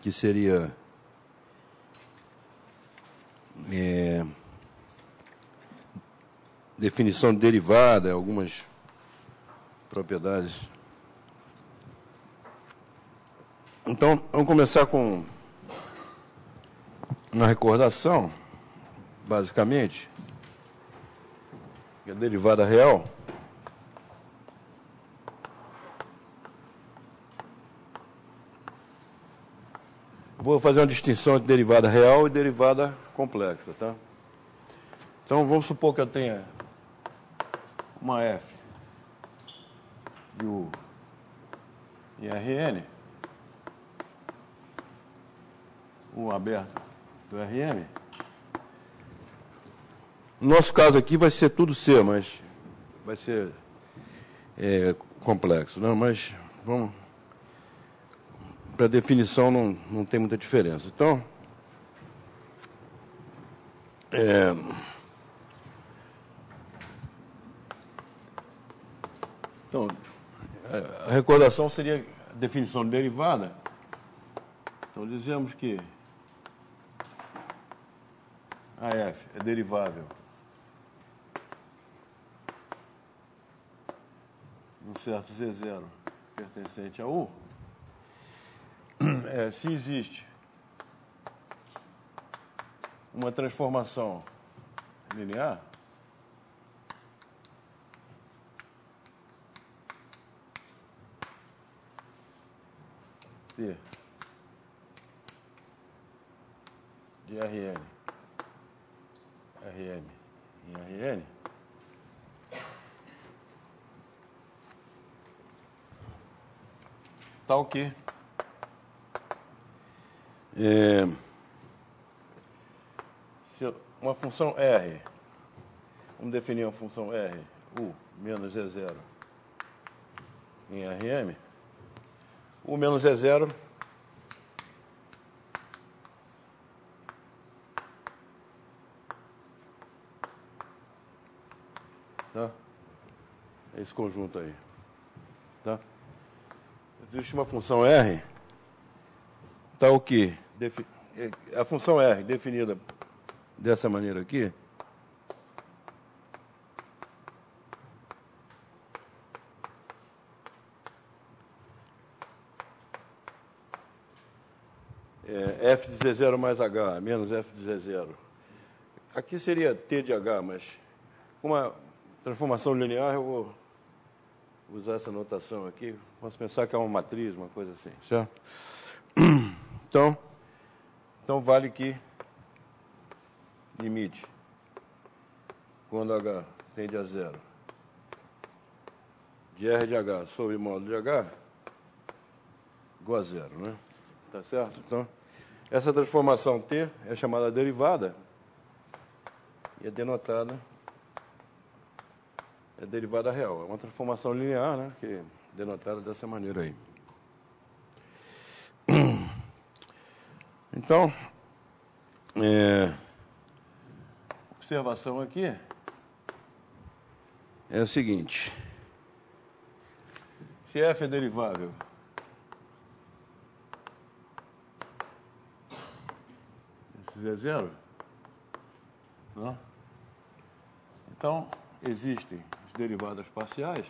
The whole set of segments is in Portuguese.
que seria definição de derivada, algumas propriedades. Então, vamos começar com uma recordação, basicamente, que a derivada real vou fazer uma distinção entre derivada real e derivada complexa, tá? Então, vamos supor que eu tenha uma f de U em Rn, U aberta do Rm. No nosso caso aqui vai ser tudo C, mas vai ser complexo, né? Mas vamos... Para definição não tem muita diferença. Então, a recordação seria a definição de derivada. Então, dizemos que a f é derivável de um certo Z0 pertencente a U. Se existe uma transformação linear T de Rn em Rn, tal que se uma função R, vamos definir uma função R, U menos E0 em Rm, U menos E0 tá? É esse conjunto aí, tá? Existe uma função R tal que a função R definida dessa maneira aqui f de Z0 mais H menos f de Z0. Aqui seria T de H, mas com uma transformação linear eu vou usar essa notação aqui. Posso pensar que é uma matriz, uma coisa assim, certo? Então vale que limite quando H tende a zero de R de H sobre módulo de H igual a zero, né? Tá certo? Então, essa transformação T é chamada derivada e é denotada, é derivada real. É uma transformação linear, né? Que é denotada dessa maneira aí. Então, observação aqui é a seguinte: se f é derivável esse é zero, não? Então existem as derivadas parciais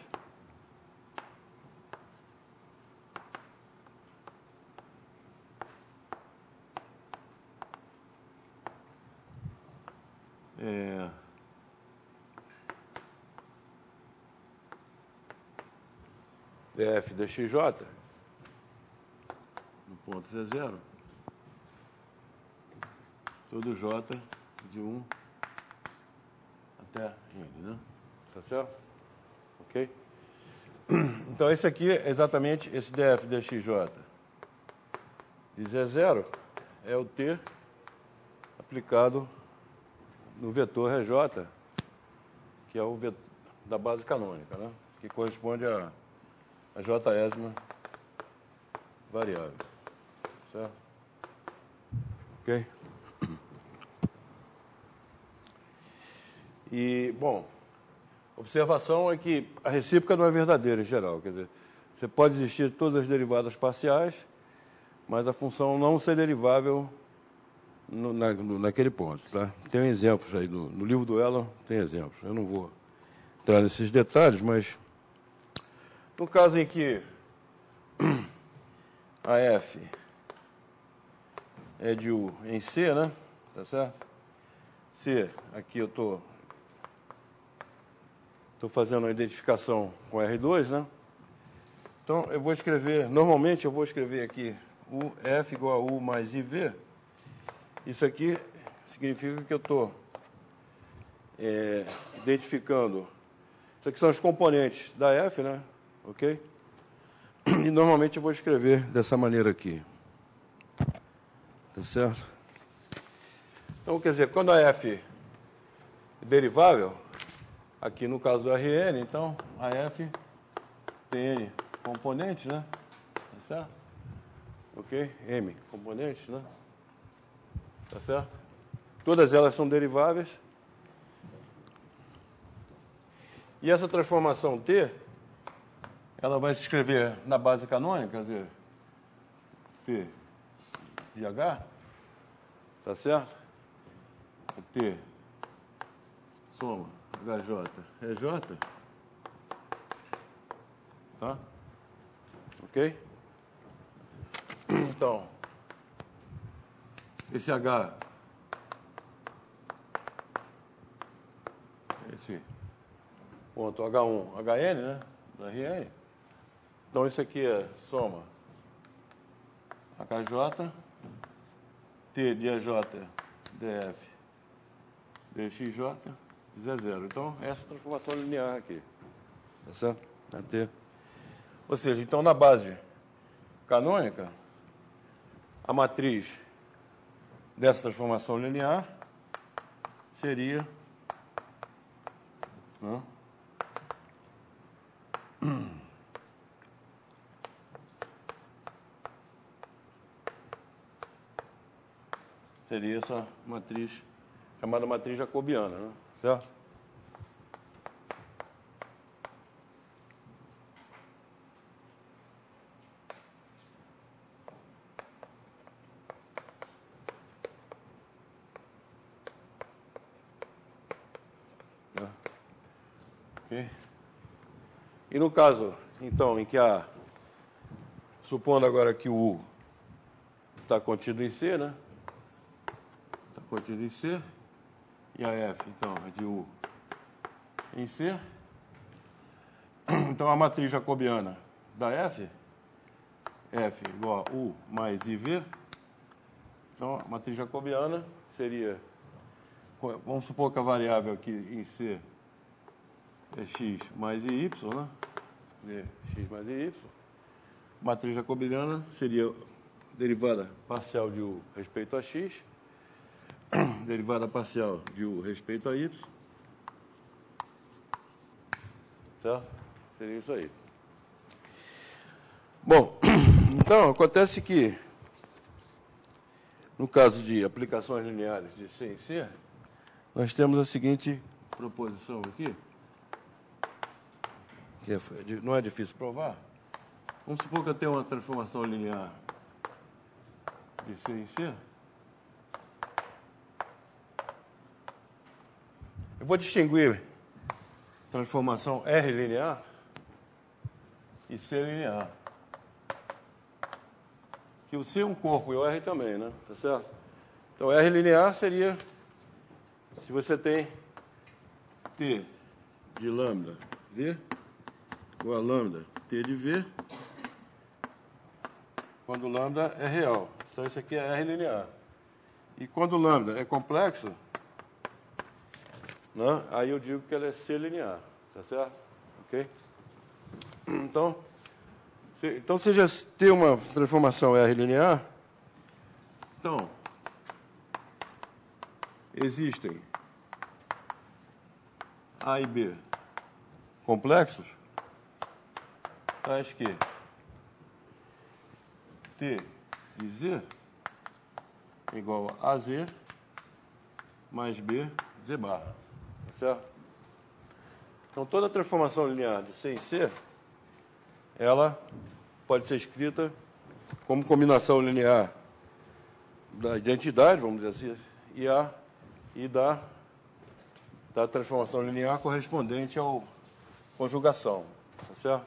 df dxj no ponto Z0 todo j de 1 até n, né? Tá certo? Ok? Então, esse aqui é exatamente esse df dxj de Z0 é o t aplicado no vetor Rj, que é o vetor da base canônica, né? Que corresponde a jésima variável. Certo? Ok? E, bom, observação é que a recíproca não é verdadeira em geral. Quer dizer, você pode existir todas as derivadas parciais, mas a função não ser derivável naquele ponto. Tá? Tem exemplos aí, no livro do Elon tem exemplos. Eu não vou entrar nesses detalhes, mas no caso em que a F é de U em C, né? Tá certo? C, aqui eu estou fazendo a identificação com R2, né? Então, eu vou escrever, normalmente eu vou escrever aqui U, F igual a U mais IV. Isso aqui significa que eu estou identificando, isso aqui são os componentes da F, né? Ok? E normalmente eu vou escrever dessa maneira aqui. Tá certo? Então, quer dizer, quando a F é derivável, aqui no caso do Rn, então a F tem N componentes, né? Tá certo? Ok? M componentes, né? Tá certo? Todas elas são deriváveis. E essa transformação T, ela vai se escrever na base canônica, quer dizer, C de H, tá certo? T, soma, HJ, EJ, tá? Ok? Então, esse H, esse ponto H1, HN, né? Da RN. Então, isso aqui é soma HJ, T de EJ, DF, DXJ, Z0. Então, essa transformação linear aqui. Tá certo? T. Ou seja, então, na base canônica, a matriz dessa transformação linear seria, né, seria essa matriz chamada matriz jacobiana, né? Certo? Okay. E no caso, então, em que supondo agora que o U está contido em C, né? Está contido em C, e a F, então, é de U em C. Então, a matriz jacobiana da F igual a U mais IV. Então, a matriz jacobiana seria, vamos supor que a variável aqui em C é x mais y, né? X mais y. Matriz jacobiana seria derivada parcial de U respeito a x, derivada parcial de U respeito a y. Certo? Seria isso aí. Bom, então, acontece que, no caso de aplicações lineares de C em C, nós temos a seguinte proposição aqui, que não é difícil provar. Vamos supor que eu tenho uma transformação linear de C em C. Eu vou distinguir transformação R linear e C linear. Que o C é um corpo e o R também, né? Tá certo? Então, R linear seria se você tem T de lambda V igual a lambda T de V, quando lambda é real. Então, isso aqui é R linear. E quando lambda é complexo, né, aí eu digo que ela é C linear. Tá certo? Ok? Então, você já tem uma transformação R linear. Então, existem A e B complexos, tais que T de Z é igual a AZ mais B Z barra. Tá certo? Então, toda transformação linear de C em C, ela pode ser escrita como combinação linear da identidade, vamos dizer assim, e da transformação linear correspondente ao conjugação, tá certo?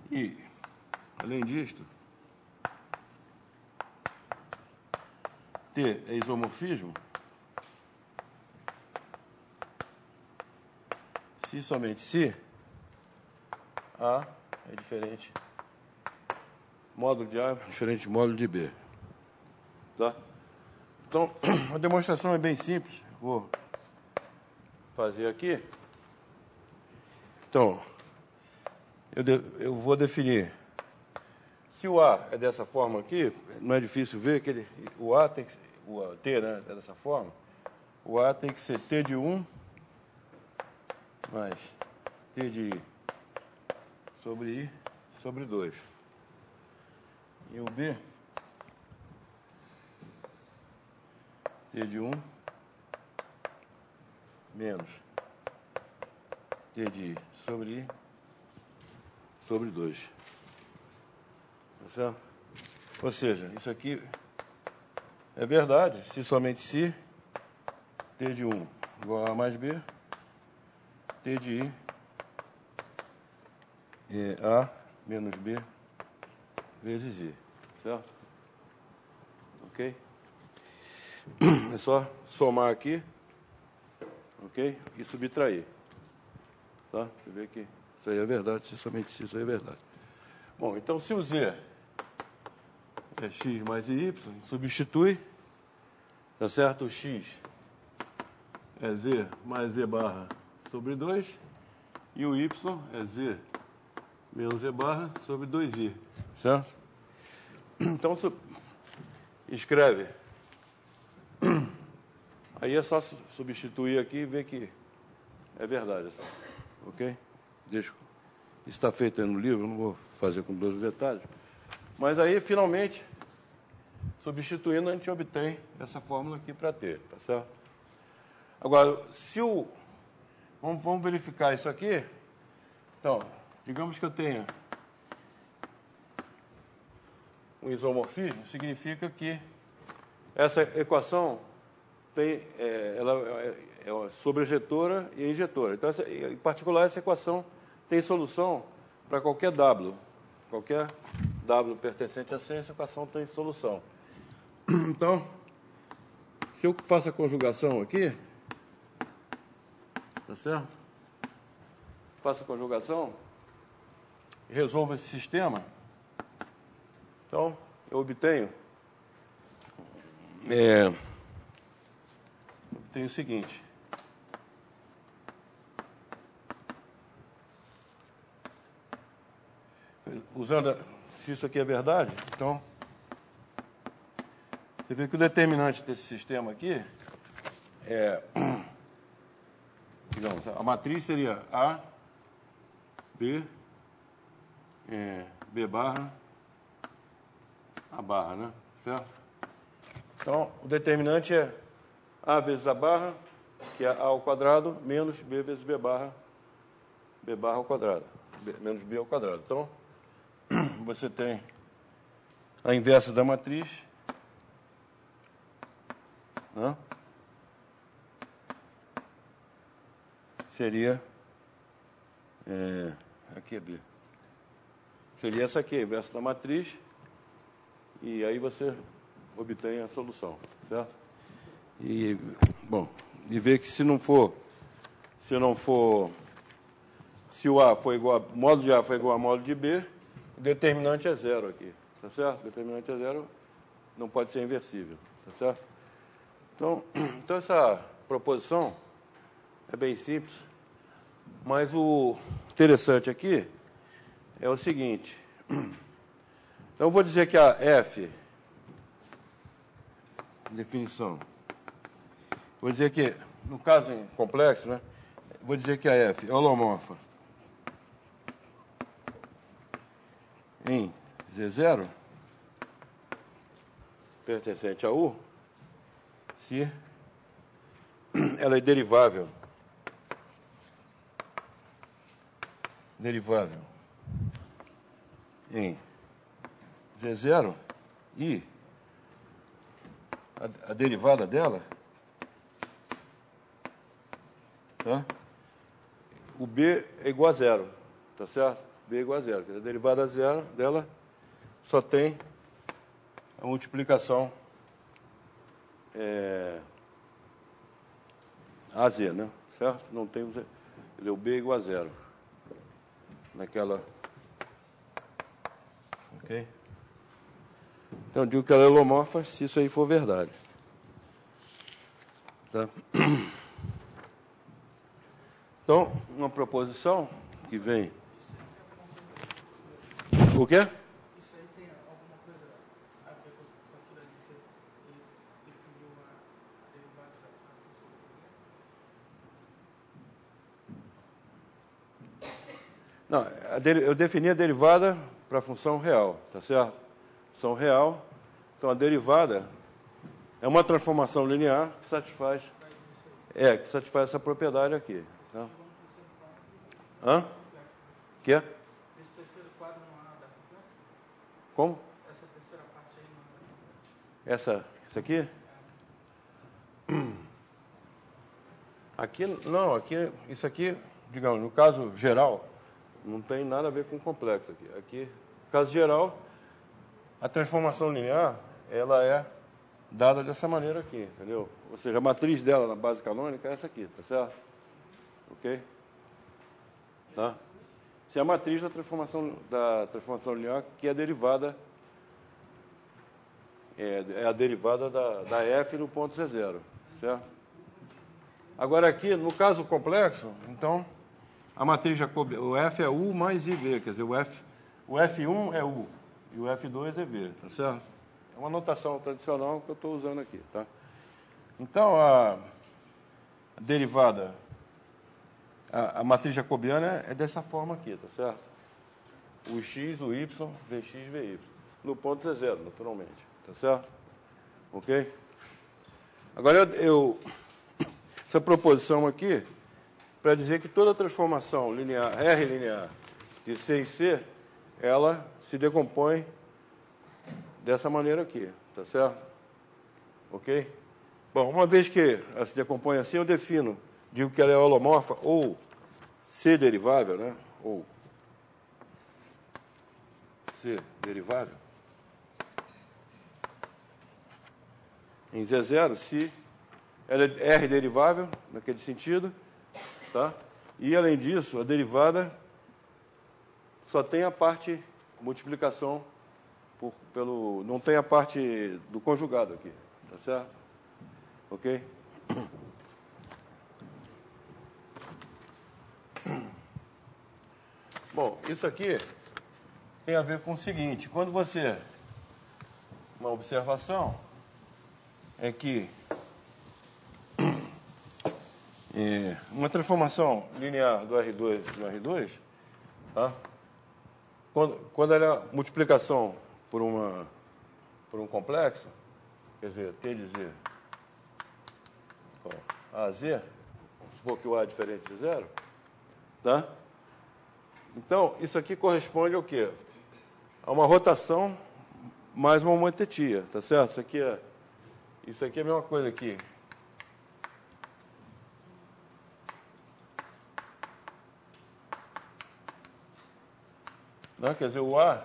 E, além disto, T é isomorfismo se somente se A é diferente, módulo de A é diferente de módulo de B. Tá? Então, a demonstração é bem simples. Vou fazer aqui. Então, eu vou definir. Se o A é dessa forma aqui, não é difícil ver que o A tem que o T, né, é dessa forma. O A tem que ser T de 1 mais T de I sobre I sobre 2. E o B, T de 1 menos T de I sobre I sobre 2. Tá certo? Ou seja, isso aqui é verdade se somente se T de 1 igual a mais B, T de I é A menos B vezes I. Certo? Ok? É só somar aqui, ok? E subtrair. Tá? Você vê que isso aí é verdade, se somente isso aí é verdade. Bom, então se o Z é x mais y, substitui, tá certo? O x é z mais z barra sobre 2, e o y é z menos z barra sobre 2i, certo? Então, escreve. Aí é só substituir aqui e ver que é verdade, assim, ok? Deixa. Isso está feito aí no livro, não vou fazer com todos os detalhes. Mas aí, finalmente, substituindo, a gente obtém essa fórmula aqui para T, tá certo? Agora, se o... Vamos verificar isso aqui. Então, digamos que eu tenha um isomorfismo, significa que essa equação tem, ela é sobrejetora e injetora. Então, em particular, essa equação tem solução para qualquer W. Qualquer W pertencente a C, essa equação tem solução. Então, se eu faço a conjugação aqui, tá certo? Faço a conjugação e resolvo esse sistema. Então, eu obtenho o seguinte. Se isso aqui é verdade, então, você vê que o determinante desse sistema aqui é, digamos, a matriz seria A, B, B barra, A barra, né? Certo? Então, o determinante é A vezes A barra, que é A ao quadrado, menos B vezes B barra ao quadrado, menos B ao quadrado. Então, você tem a inversa da matriz, né? Seria, aqui é B, seria essa aqui, a inversa da matriz, e aí você obtém a solução, certo? E, bom, e ver que se o A for igual a, módulo de A for igual a módulo de B, o determinante é zero aqui, tá certo? O determinante é zero, não pode ser inversível, tá certo? Então essa proposição é bem simples, mas o interessante aqui é o seguinte. Então, eu vou dizer que a F, definição, vou dizer que, no caso em complexo, né, vou dizer que a F é holomorfa em Z0, pertencente a U, se ela é derivável em Z0 e a derivada dela, tá? O B é igual a zero, tá certo? B é igual a zero. A derivada zero dela só tem a multiplicação AZ, né? Certo? Não tem o Z. O B é igual a zero. Naquela... Ok? Então, eu digo que ela é holomorfa se isso aí for verdade. Tá? Então, uma proposição que vem... O quê? Isso aí tem alguma coisa a ver com aquilo ali que você definiu a derivada da função do Não, eu defini a derivada para a função real, tá certo? Função real. Então, a derivada é uma transformação linear que satisfaz essa propriedade aqui. Tá? Hã? Que é? Esse terceiro quadro não há da complexo? Como? Essa terceira parte aí não há da complexo? Essa aqui? Aqui, não, aqui, isso aqui, digamos, no caso geral, não tem nada a ver com complexo aqui. Aqui, no caso geral, a transformação linear, ela é dada dessa maneira aqui, entendeu? Ou seja, a matriz dela na base canônica é essa aqui, tá certo? Ok? Tá? Se é a matriz da transformação linear, que é a derivada, é a derivada da f no ponto Z0, certo? Agora aqui, no caso complexo, então, a matriz jacobiana, o f é U mais IV, quer dizer, o F1 é U e o F2 é V, tá certo? É uma notação tradicional que eu estou usando aqui, tá? Então, a derivada, a matriz jacobiana é dessa forma aqui, tá certo? O x, o y, Vx, Vy. No ponto Z0, naturalmente, tá certo? Ok? Agora, essa proposição aqui, para dizer que toda transformação linear, R linear, de C em C, ela se decompõe dessa maneira aqui, tá certo? Ok? Bom, uma vez que ela se decompõe assim, eu digo que ela é holomorfa ou C derivável, né? Ou C derivável em Z0, se ela é R derivável, naquele sentido, tá? E, além disso, a derivada só tem a parte multiplicação não tem a parte do conjugado aqui, tá certo? Ok? Bom, isso aqui tem a ver com o seguinte, quando você... Uma observação é que uma transformação linear do R2, tá? Quando ela é multiplicação por um complexo, quer dizer, T de Z a Z, vamos supor que o A é diferente de zero, tá? Então, isso aqui corresponde ao quê? A uma rotação mais uma motetia, tá certo? Isso aqui é a mesma coisa aqui. Não, quer dizer, o A,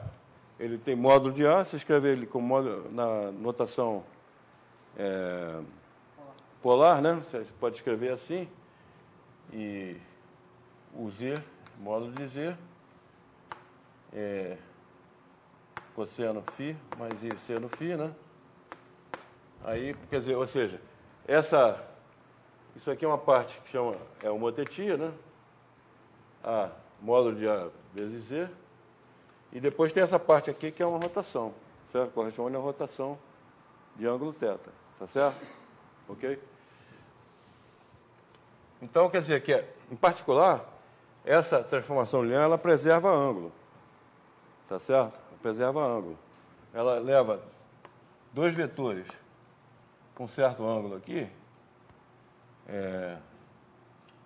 ele tem módulo de A, você escreve ele como módulo na notação polar, né? Você pode escrever assim. E o Z, módulo de Z, cosseno φ mais I seno φ, né? Aí, quer dizer, ou seja, isso aqui é uma parte que chama, uma motetia, né? A, módulo de A vezes Z. E depois tem essa parte aqui que é uma rotação, certo? Corresponde a uma rotação de ângulo θ, tá certo? Ok? Então, quer dizer que, em particular, essa transformação linear, ela preserva ângulo, tá certo? Ela preserva ângulo. Ela leva dois vetores com certo ângulo aqui,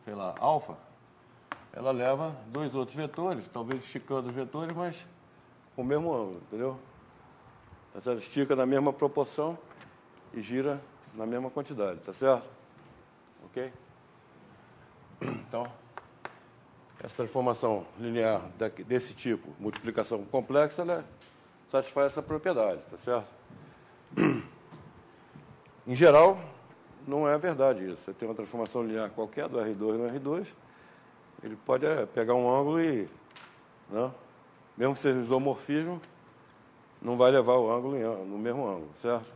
sei lá, alfa, ela leva dois outros vetores, talvez esticando os vetores, mas com o mesmo ângulo, entendeu? Tá certo? Estica na mesma proporção e gira na mesma quantidade, tá certo? Ok? Então, essa transformação linear desse tipo, multiplicação complexa, ela satisfaz essa propriedade, tá certo? Em geral, não é verdade isso. Você tem uma transformação linear qualquer do R2 no R2, ele pode pegar um ângulo e, não, mesmo que seja isomorfismo, não vai levar o ângulo no mesmo ângulo, certo?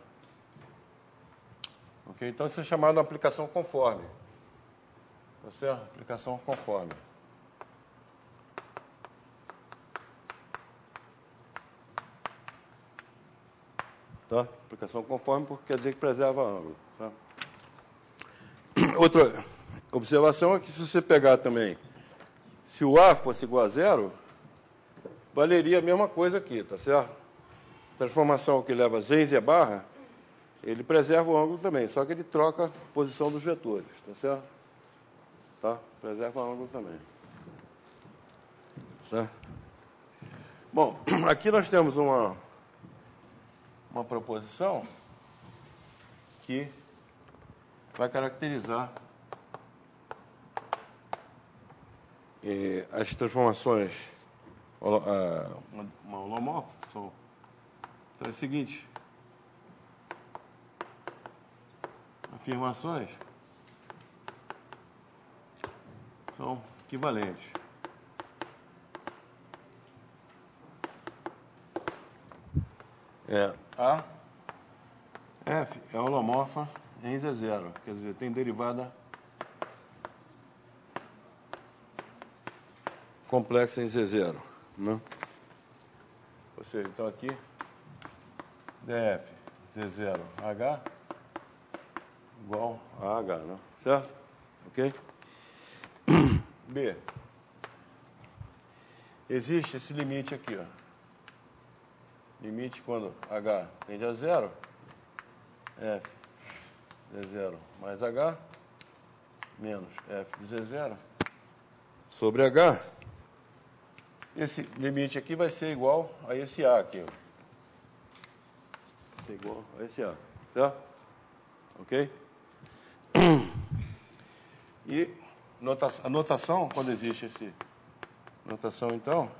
Ok? Então, isso é chamado de aplicação conforme. Tá certo? Aplicação conforme. Tá? Aplicação conforme porque quer dizer que preserva ângulo. Tá? Outra observação é que se você pegar também, se o A fosse igual a zero, valeria a mesma coisa aqui, tá certo? Transformação que leva Z e barra, ele preserva o ângulo também, só que ele troca a posição dos vetores, tá certo? Tá? Preserva o ângulo também. Tá? Bom, aqui nós temos uma proposição que vai caracterizar as transformações uma holomórfica. Então, é o seguinte: afirmações são equivalentes. A F é holomorfa em Z0, quer dizer, tem derivada complexa em Z0. Né? Ou seja, então aqui, df Z0H igual a H, né? Certo? Ok? B. Existe esse limite aqui, ó. Limite quando H tende a zero, F de 0 mais H menos F de Z0 sobre H. Esse limite aqui vai ser igual a esse A aqui. Ó. Vai ser igual a esse A, certo? Ok? E a notação, quando existe esse... Notação, então,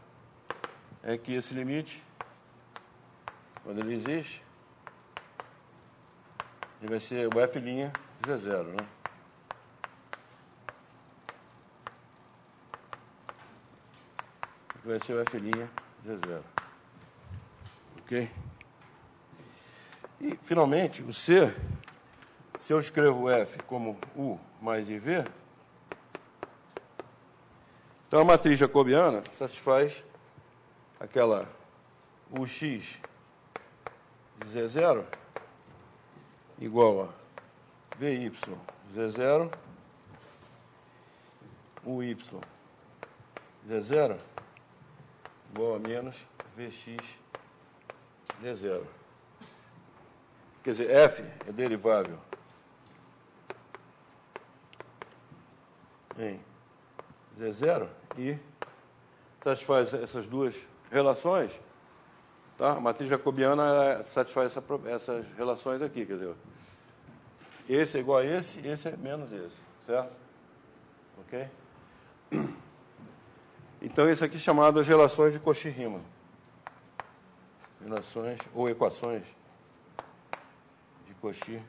é que esse limite, quando ele existe, ele vai ser o F' de Z0, né? Vai ser o F' de Z0. Ok? E, finalmente, o C, se eu escrevo F como U mais IV, então a matriz jacobiana satisfaz aquela UX de Z0 igual a VY Z0, UY Z0 igual a menos VX Z0. Quer dizer, F é derivável em Z0 e satisfaz essas duas relações, tá? A matriz jacobiana satisfaz essas relações aqui, quer dizer, esse é igual a esse é menos esse, certo? Ok? Então, isso aqui é chamado as relações de Cauchy-Riemann. Relações ou equações de Cauchy-Riemann.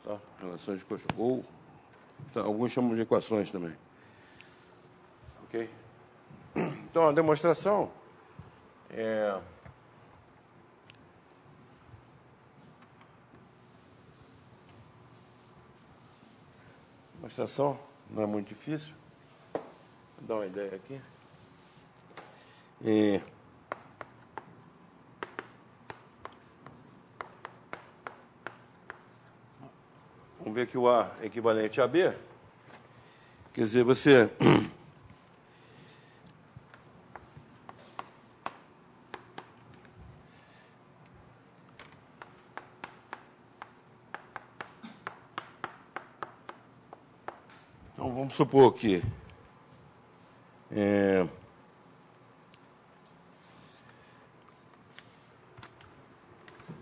Tá? Relações de Cauchy. Ou tá, alguns chamam de equações também. Ok? Então, a demonstração é... Demonstração não é muito difícil. Vou dar uma ideia aqui. Vamos ver que o A é equivalente a B. Quer dizer, você... Então vamos supor que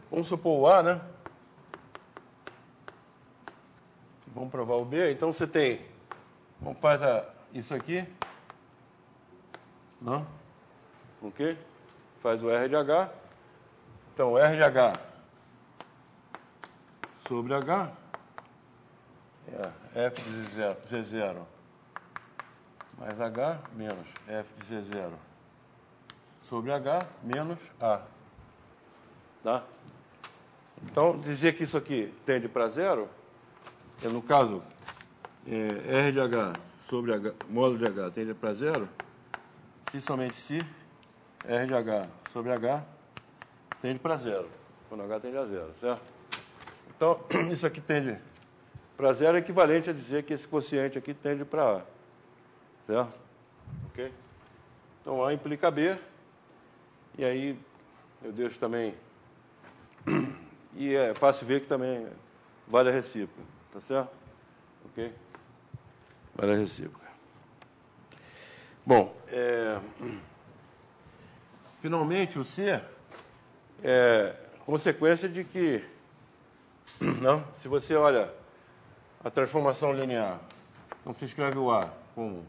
vamos supor o A, né? Vamos provar o B. Então você tem, vamos fazer isso aqui, não? Ok? Faz o R de H. Então R de H sobre H é F de Z0 mais H menos F de Z0 sobre H menos A. Tá? Então, dizer que isso aqui tende para zero, no caso, R de H sobre H, módulo de H tende para zero, se somente se R de H sobre H tende para zero, quando H tende a zero, certo? Então, isso aqui tende para zero é equivalente a dizer que esse quociente aqui tende para A, certo? Ok? Então, A implica B, e aí eu deixo também... E é fácil ver que também vale a recíproca, tá certo? Ok? Vale a recíproca. Bom, finalmente o C é consequência de que, não, se você olha a transformação linear, então você escreve o A como,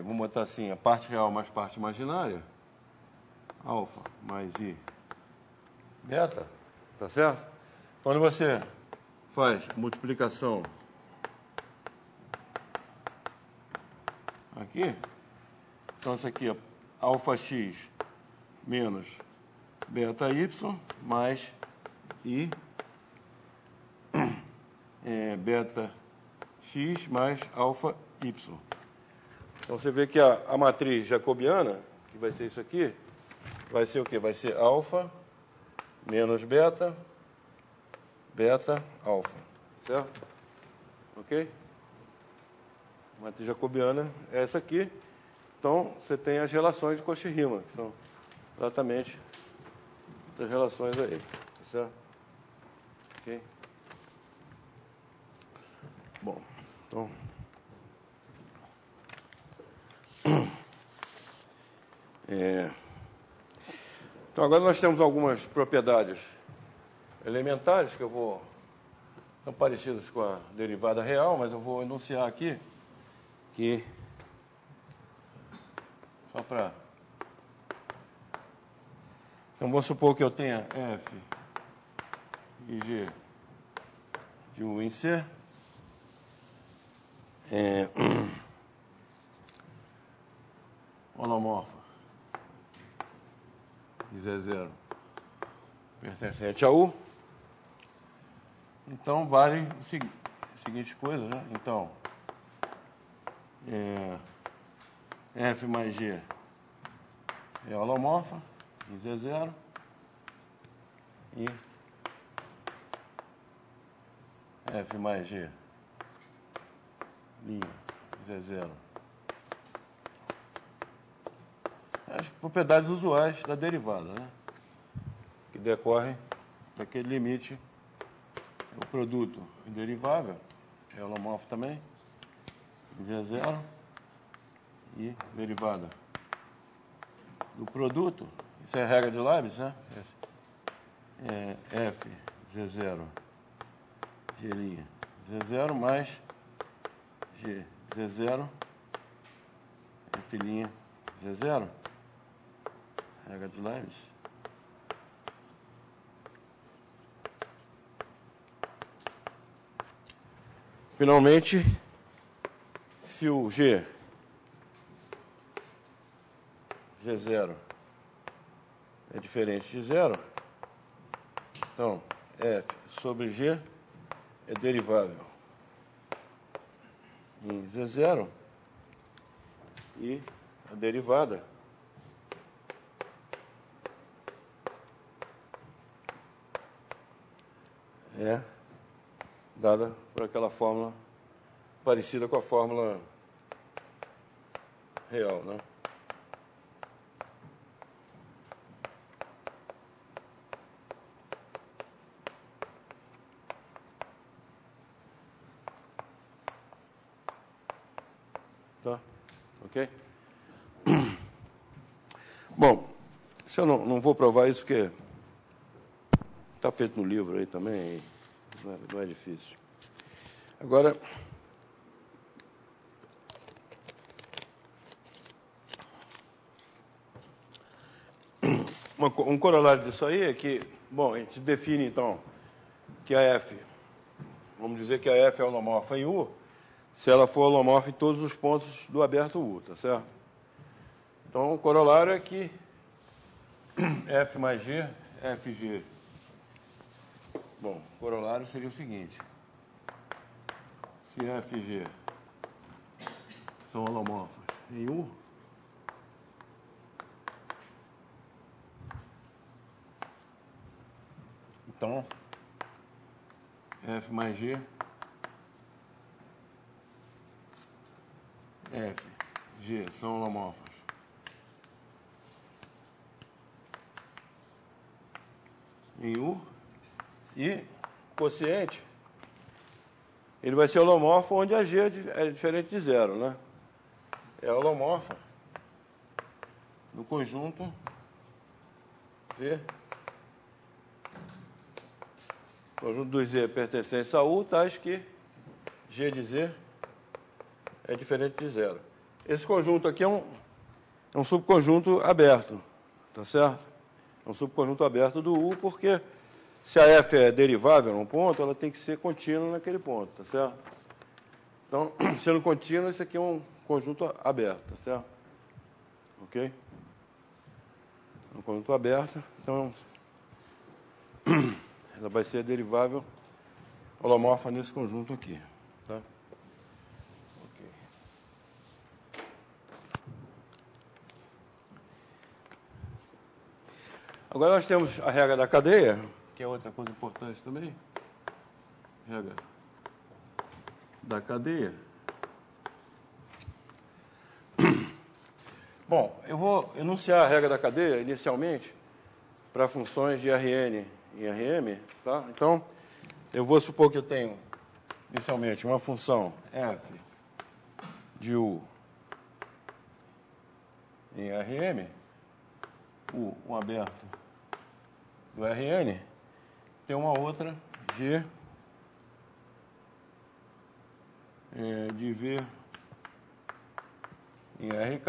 vamos botar assim, a parte real mais parte imaginária, alfa mais I beta, tá certo? Quando você faz multiplicação aqui, então isso aqui é alfa x menos beta y mais I beta x mais alfa y. Então você vê que a matriz jacobiana, que vai ser isso aqui, vai ser o quê? Vai ser alfa menos beta, beta, alfa. Certo? Ok? A matriz jacobiana é essa aqui. Então, você tem as relações de Cauchy-Riemann, que são exatamente essas relações aí. Tá certo? Ok? Bom, então... Então, agora nós temos algumas propriedades elementares que são parecidas com a derivada real, mas eu vou enunciar aqui que, só para... Então, vamos supor que eu tenha F e G de U em C. Holomorfa de Z0 pertencente a U. Então, vale as seguintes coisas, né? Então, F mais G é holomorfa em Z0 e F mais G linha Z0. As propriedades usuais da derivada, né? Que decorrem daquele limite, o produto derivável, é holomorfo também, Z0, e derivada do produto, isso é a regra de Leibniz, né? F Z0, G' Z0 mais G Z0, F' Z0, regra de Leibniz. Finalmente, se o G Z0 é diferente de zero, então F sobre G é derivável em Z0 e a derivada é dada por aquela fórmula parecida com a fórmula real, né? Tá? Ok? Bom, se eu não vou provar isso porque está feito no livro aí também, não é difícil. Agora, um corolário disso aí é que, bom, a gente define então que a F, vamos dizer que a F é holomorfa em U, se ela for holomorfa em todos os pontos do aberto U, tá certo? Então, o corolário é que F mais G, FG. Bom, o corolário seria o seguinte: se F e G são holomorfas em U, então F mais G, F, G são holomorfas em U, e quociente, ele vai ser holomorfo onde a G é diferente de zero, né? É holomorfa no conjunto V, conjunto dos Z pertencentes a U, tais que G de Z é diferente de zero. Esse conjunto aqui é um subconjunto aberto, tá certo? É um subconjunto aberto do U, porque se a F é derivável num ponto, ela tem que ser contínua naquele ponto, tá certo? Então, sendo contínua, isso aqui é um conjunto aberto, tá certo? Ok? Um conjunto aberto, então ela vai ser derivável holomorfa nesse conjunto aqui, tá? Ok. Agora nós temos a regra da cadeia, que é outra coisa importante também. Regra da cadeia. Bom, eu vou enunciar a regra da cadeia inicialmente para funções de Rn em Rm, tá? Então, eu vou supor que eu tenho inicialmente uma função f de U em Rm, U, um aberto do Rn, tem uma outra G de V em RK,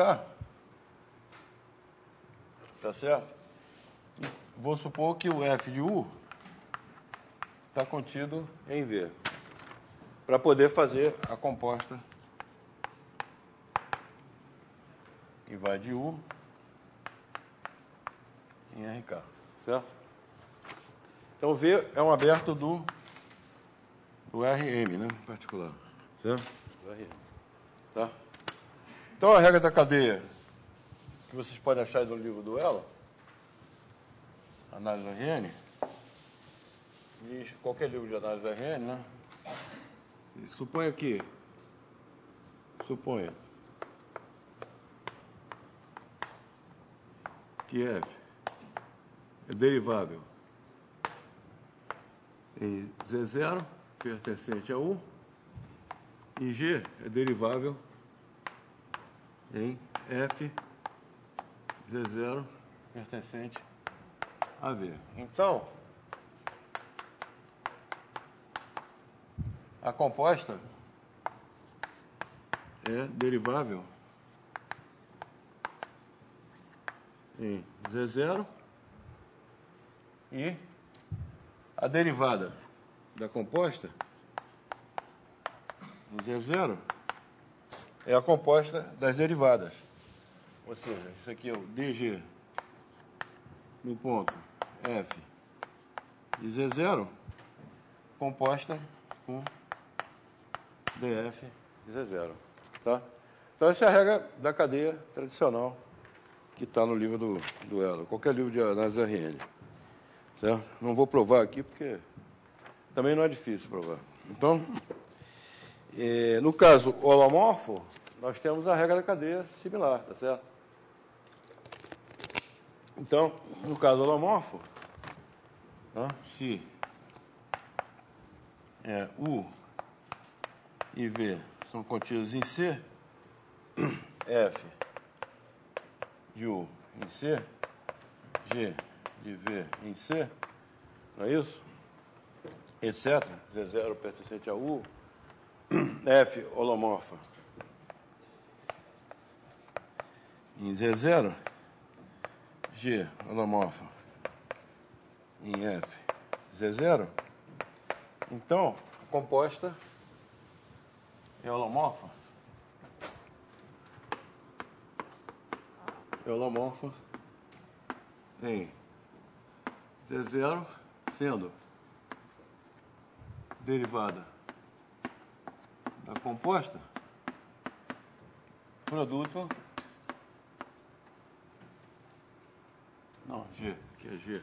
tá certo? Vou supor que o F de U está contido em V, para poder fazer a composta que vai de U em RK, certo? Então, V é um aberto do Rm, né, em particular, certo? Do Rm, tá? Então, a regra da cadeia, que vocês podem achar no livro do Elo, análise do Rn, diz, qualquer livro de análise do Rn, né? Suponha que F é derivável em Z0, pertencente a U, e G é derivável em F Z0, pertencente a V. Então, a composta é derivável em Z0 e a derivada da composta em Z0 é a composta das derivadas. Ou seja, isso aqui é o dg no ponto f de Z0 composta com df de Z0. Tá? Então, essa é a regra da cadeia tradicional que está no livro do Elo, qualquer livro de análise do Rn. Certo? Não vou provar aqui, porque também não é difícil provar. Então, no caso holomorfo, nós temos a regra da cadeia similar, tá certo? Então, no caso holomorfo, tá? Se U e V são contidos em C, F de U em C, G de V em C, não é isso? Etc. Z0 pertencente a U, F holomorfa em Z0, G holomorfa em F Z0. Então, a composta é holomorfa. É holomorfa em Z0 sendo derivada da composta produto. Não, G, que é G.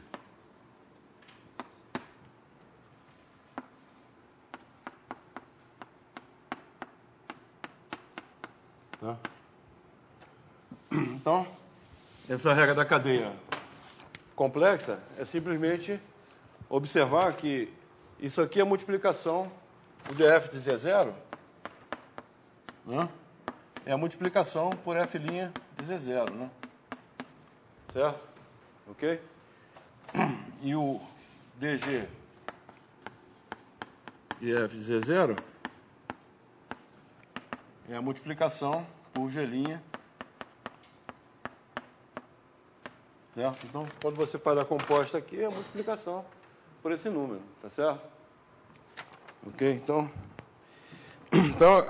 Tá? Então, essa regra da cadeia complexa é simplesmente observar que isso aqui é multiplicação, o df de Z0, né? É a multiplicação por F' de Z0, né? Certo? Ok? E o dg de F de Z0 é a multiplicação por G', certo? Então, quando você faz a composta aqui, é a multiplicação por esse número, tá certo? Ok? Então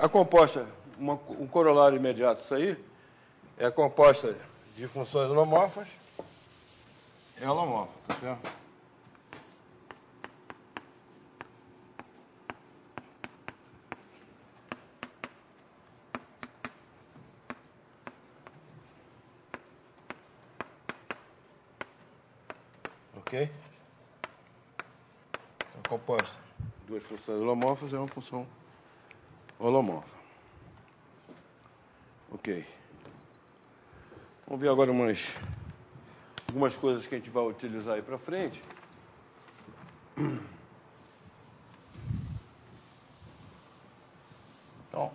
a composta, um corolário imediato disso aí, é a composta de funções holomorfas, é holomorfa, tá certo? Ok? A composta de duas funções holomorfas é uma função holomorfa. Ok. Vamos ver agora algumas coisas que a gente vai utilizar aí para frente. Então,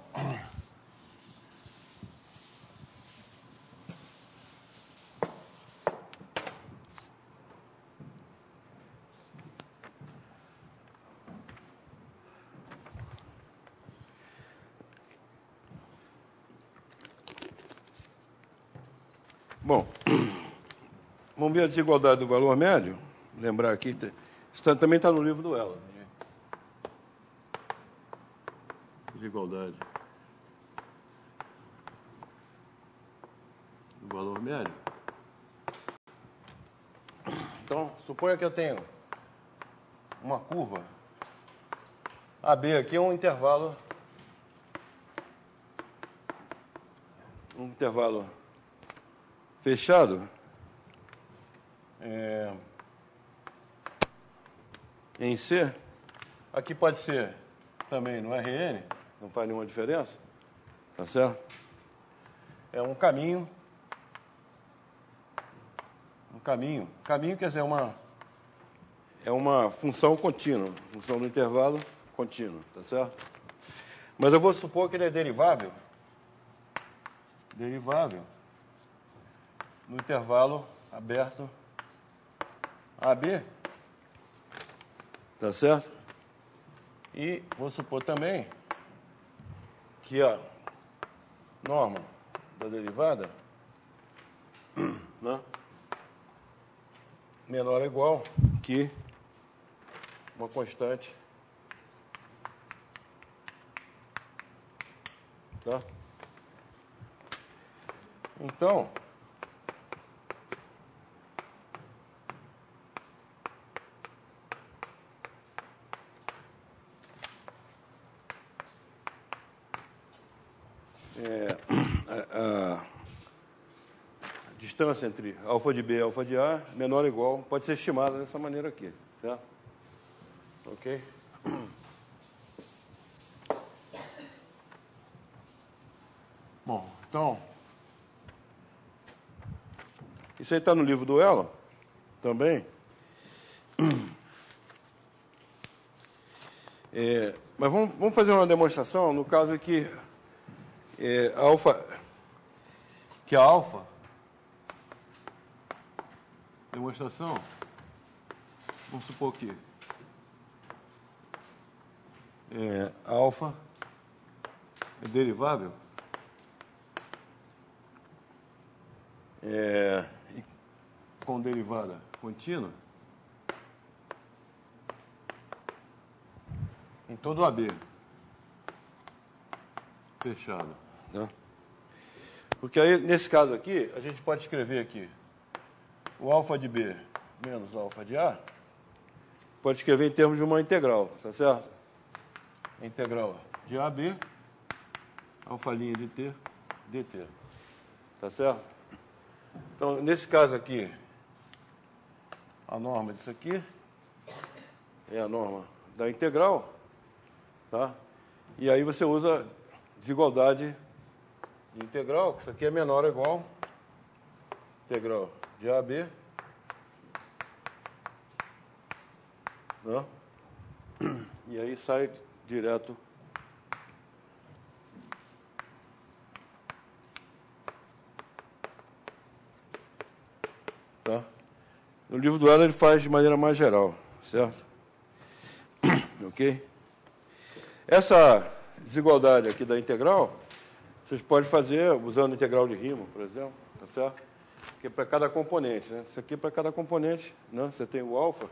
bom, vamos ver a desigualdade do valor médio. Lembrar aqui, isso também está no livro do Ela. Desigualdade do valor médio. Então, suponha que eu tenho uma curva. AB aqui é um intervalo fechado em C. Aqui pode ser também no Rn, não faz nenhuma diferença, tá certo? É um caminho. Caminho quer dizer é uma função contínua, função do intervalo contínuo, tá certo? Mas eu vou supor que ele é derivável no intervalo aberto AB, tá certo? E vou supor também que a norma da derivada, né, menor ou igual que uma constante, tá? Então, a distância entre alfa de B e alfa de A menor ou igual pode ser estimada dessa maneira aqui, certo? Ok? Bom, então, isso aí está no livro do Ela também. Mas vamos fazer uma demonstração no caso aqui. que a alfa, demonstração, vamos supor que alfa é derivável e com derivada contínua em todo o AB fechado, né? Porque aí, nesse caso aqui, a gente pode escrever aqui o alfa de B menos o alfa de A, pode escrever em termos de uma integral, tá certo? Integral de AB, alfa' de T, dt. Tá certo? Então, nesse caso aqui, a norma disso aqui é a norma da integral, tá? E aí você usa desigualdade de integral, que isso aqui é menor ou igual integral de AB, né? E aí sai direto tá? No livro do Euler ele faz de maneira mais geral, certo? Ok? Essa desigualdade aqui da integral, vocês podem fazer usando integral de Riemann, por exemplo, tá certo? Que é para cada componente, né? Isso aqui é para cada componente, né? Você tem o alfa,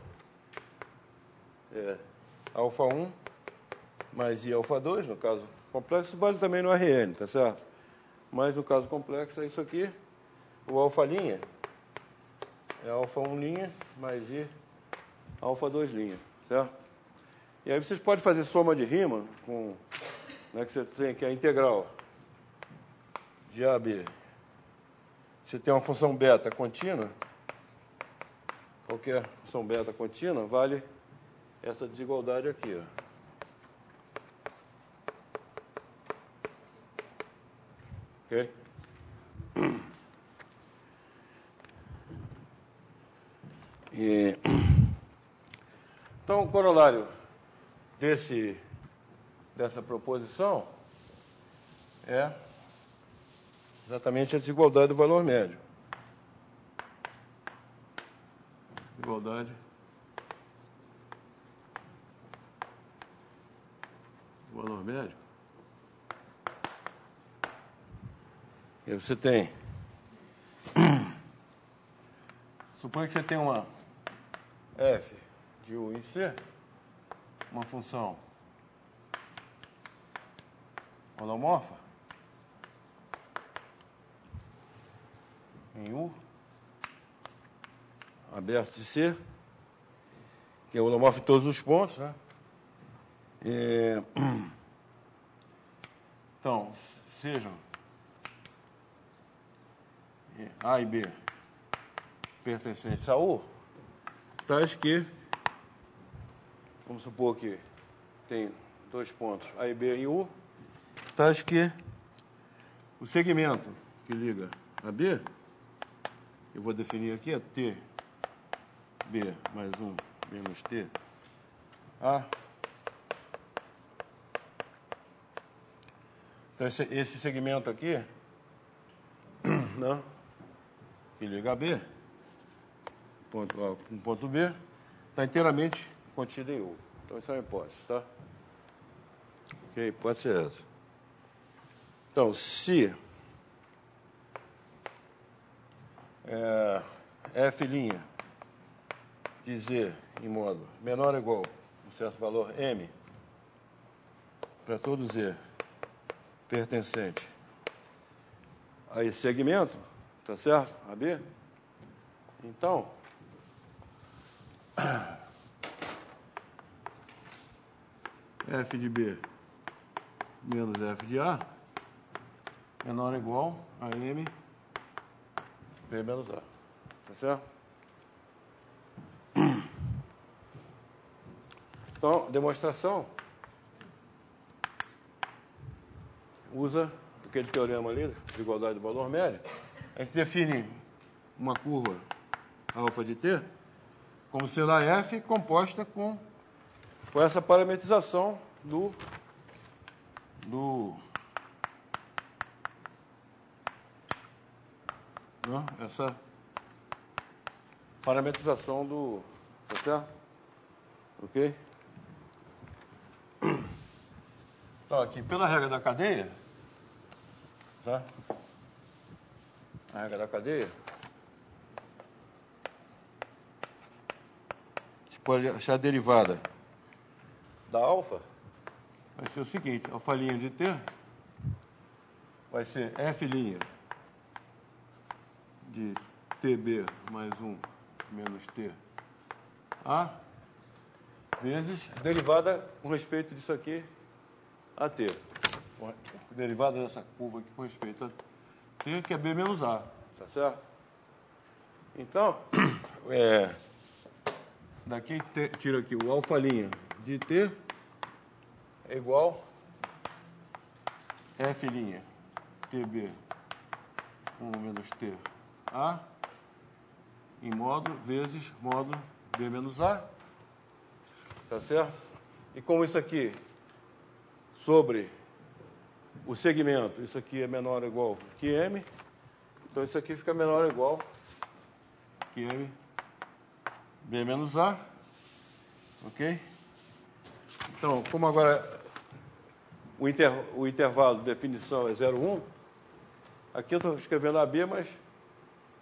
alfa 1 mais I alfa 2, no caso complexo, vale também no RN, tá certo? Mas no caso complexo é isso aqui, o alfa' é alfa 1' mais I alfa 2', certo? E aí vocês podem fazer soma de Riemann com, né, que você tem que é a integral de AB. Você tem uma função beta contínua, qualquer função beta contínua vale essa desigualdade aqui, ó. Ok? Então, o corolário dessa proposição é exatamente a desigualdade do valor médio. Desigualdade do valor médio. E aí você tem... Suponha que você tem uma f de U em C, uma função monomorfa em U, aberto de C, que é monomorfa em todos os pontos, né? Então, sejam A e B pertencentes a U, tais que, vamos supor que tem dois pontos, A e B em U, tais que o segmento que liga a B, eu vou definir aqui, é T, B mais 1 menos T, A. Então, esse segmento aqui, né, que liga a B, ponto A com ponto B, está inteiramente contido em U. Então, isso é uma hipótese, tá? Ok, hipótese é essa. Então, se F' de Z em modo menor ou igual a um certo valor M, para todo Z pertencente a esse segmento, tá certo? AB? Então, F de B menos F de A menor ou igual a M B menos A. Tá certo? Então, demonstração usa aquele teorema ali, de igualdade do valor médio. A gente define uma curva alfa de T como sendo a F composta com essa parametrização do né? Essa parametrização do... Tá certo? Ok? Então, aqui, pela regra da cadeia, tá? A regra da cadeia, a gente pode achar a derivada da alfa, vai ser o seguinte, alfa' de t vai ser f' de tb mais 1 menos t a vezes derivada com respeito disso aqui a t. Derivada dessa curva aqui com respeito a t, que é b menos a, tá certo? Então, daqui tiro aqui o alfa' de t é igual f' tb 1 menos t a em módulo vezes módulo b menos a, tá certo? E como isso aqui sobre o segmento, isso aqui é menor ou igual que m, então isso aqui fica menor ou igual que m b menos a, ok? Então, como agora o intervalo de definição é 0,1, aqui eu estou escrevendo AB, mas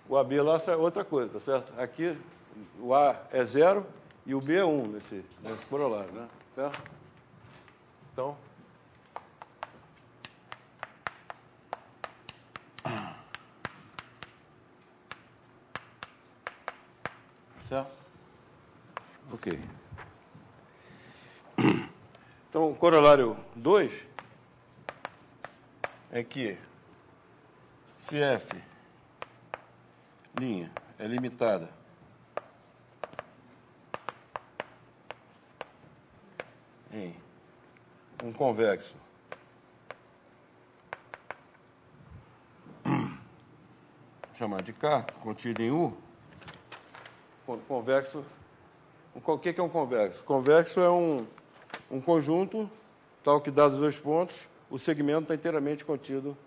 o AB lá é outra coisa, tá certo? Aqui o A é 0 e o B é 1 nesse corolário, né? Certo? Então, certo? Ok. Então, o corolário 2 é que se F' é limitada em um convexo chamado de K, contido em U, convexo. O que é um convexo? Convexo é um conjunto tal que, dados os dois pontos, o segmento está inteiramente contido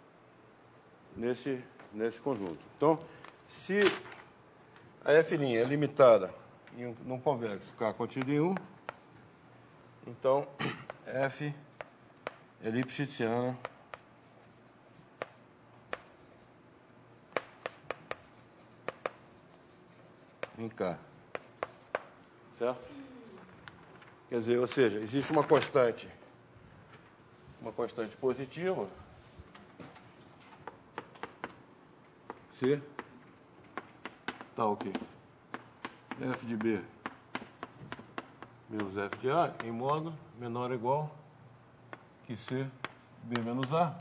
nesse conjunto. Então, se a F' é limitada num convexo K contido em U, então F é lipschitziana em K. Certo? Quer dizer, ou seja, existe uma constante positiva, C, tal que F de B menos F de A em módulo menor ou igual que C, B menos A,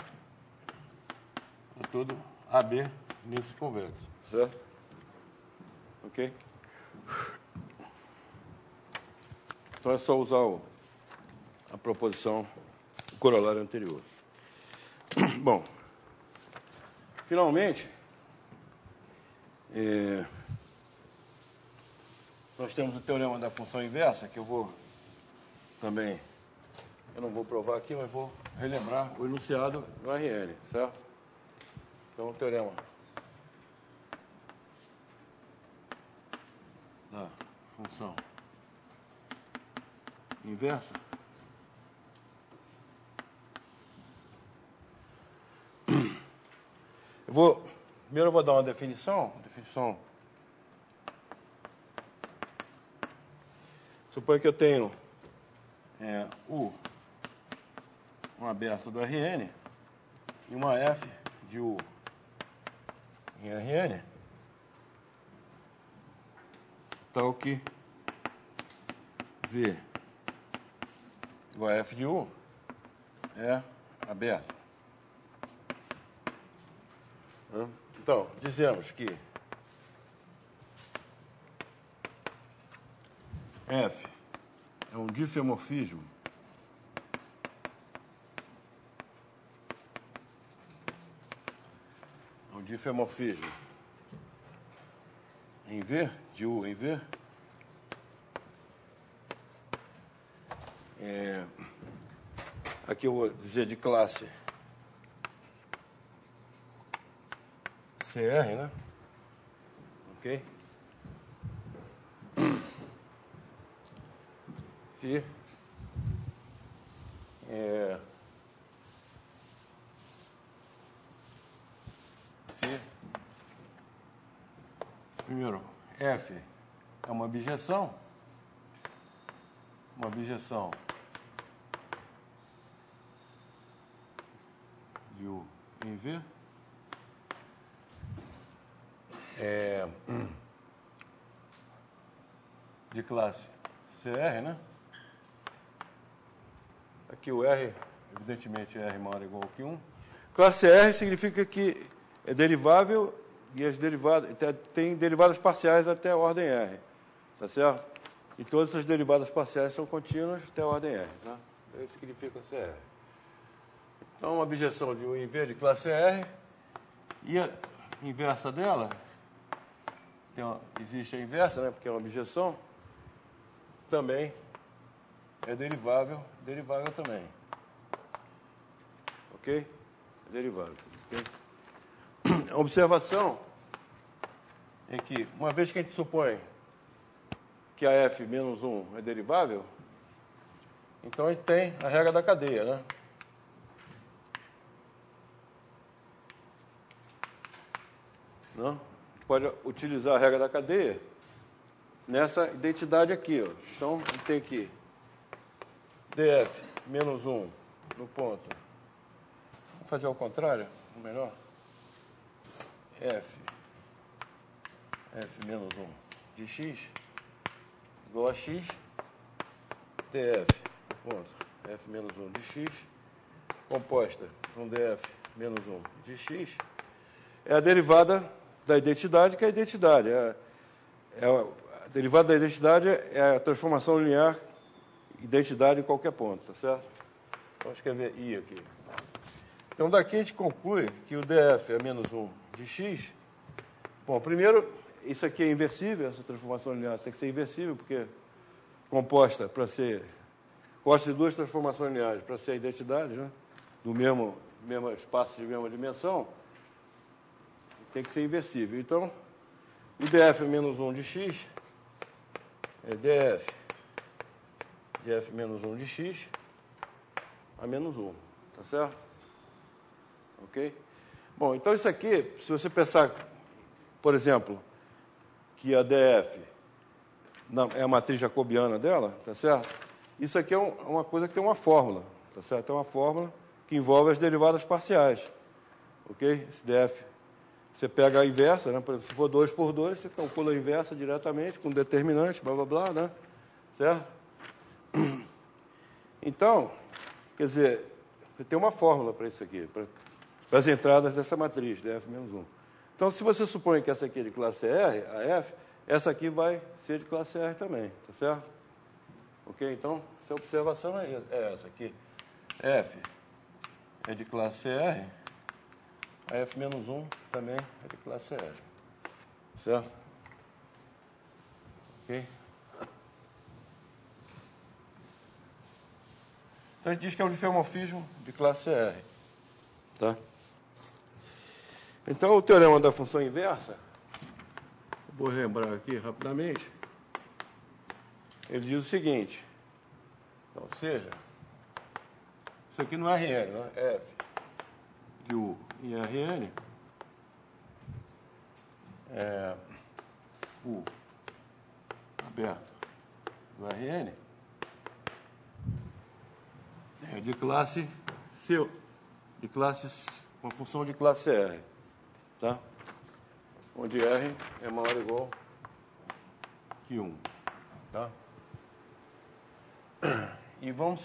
é todo AB nesse convexo. Certo? Ok? Então é só usar a proposição, o corolário anterior. Bom, finalmente, nós temos o teorema da função inversa, que eu não vou provar aqui, mas vou relembrar o enunciado no RN, certo? Então, o teorema da função inversa primeiro eu vou dar uma definição. Suponha que eu tenho um aberto do RN e uma F de U em RN, tal que V igual a F de U é aberto. Então, dizemos que F é um difeomorfismo em V, de U em V, aqui eu vou dizer de classe CR, né? Ok? Se primeiro, F é uma objeção de U em V de classe CR, né? Aqui o R, evidentemente, R maior ou igual que 1. Classe R significa que é derivável e as derivadas tem derivadas parciais até a ordem R, tá certo? E todas essas derivadas parciais são contínuas até a ordem R, tá? Isso significa CR. Então, uma objeção de U em V de classe R e a inversa dela, existe a inversa, né, porque é uma objeção, também é derivável também. Ok? É derivável. Okay? A observação é que, uma vez que a gente supõe que a F menos 1 é derivável, então a gente tem a regra da cadeia, né? Não? A gente pode utilizar a regra da cadeia nessa identidade aqui, ó. Então, a gente tem aqui df menos 1 no ponto. Vamos fazer ao contrário, melhor. F menos 1 de x igual a x df ponto f menos 1 de x composta com df menos 1 de x é a derivada da identidade, que é a identidade. A derivada da identidade é a transformação linear identidade em qualquer ponto, tá certo? Vamos escrever I aqui. Então, daqui a gente conclui que o df é menos 1 de x. Bom, primeiro, isso aqui é inversível, essa transformação linear tem que ser inversível, porque composta de duas transformações lineares para ser a identidade, né, do mesmo espaço de mesma dimensão, tem que ser inversível. Então, o df é menos 1 de x é df menos 1 de x a menos 1, tá certo? Ok? Bom, então isso aqui, se você pensar, por exemplo, que a df é a matriz jacobiana dela, tá certo? Isso aqui é uma coisa que tem uma fórmula, tá certo? É uma fórmula que envolve as derivadas parciais, ok? Esse df, você pega a inversa, né? Por exemplo, se for 2 por 2, você calcula a inversa diretamente com determinante, blá, blá, blá, né? Certo? Então, quer dizer, você tem uma fórmula para isso aqui, para as entradas dessa matriz, df menos 1. Então, se você supõe que essa aqui é de classe R, a F, essa aqui vai ser de classe R também, tá certo? Ok? Então, essa observação é essa aqui. F é de classe R, a F menos 1 também é de classe R. Certo? Ok? Então, a gente diz que é um difeomorfismo de classe R. Tá? Então, o teorema da função inversa, vou lembrar aqui rapidamente, ele diz o seguinte, ou seja, isso aqui no Rn, né? F de U em Rn é U aberto do Rn é de classe C, uma função de classe R, tá? Onde R é maior ou igual que 1, tá? E vamos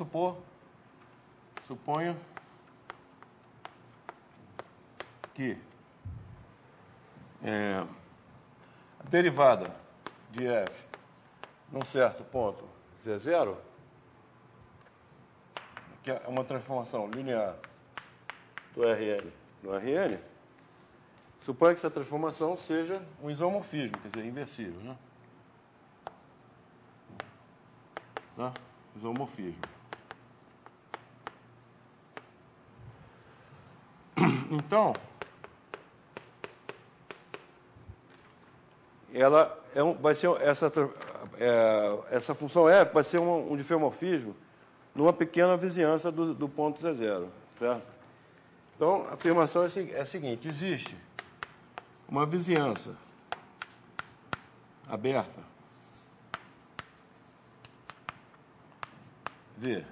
suponho que a derivada de f num certo ponto Z0, que é uma transformação linear do Rn no Rn, suponha que essa transformação seja um isomorfismo, quer dizer, inversível, né? Tá? Isomorfismo. Então, ela vai ser essa função F vai ser um diffeomorfismo numa pequena vizinhança do ponto Z0, certo? Então, a afirmação é a seguinte: existe uma vizinhança aberta V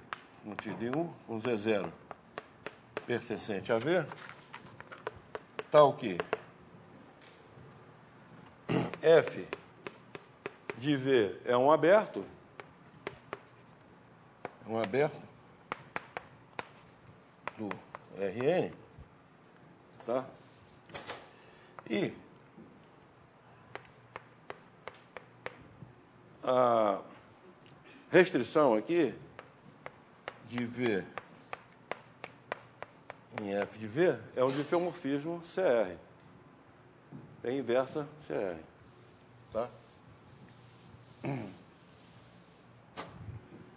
contido em U com Z0 pertencente a V, tal que F de V é um aberto do Rn, tá? E a restrição aqui de V em F de V é um diffeomorfismo CR. É inversa CR. Tá?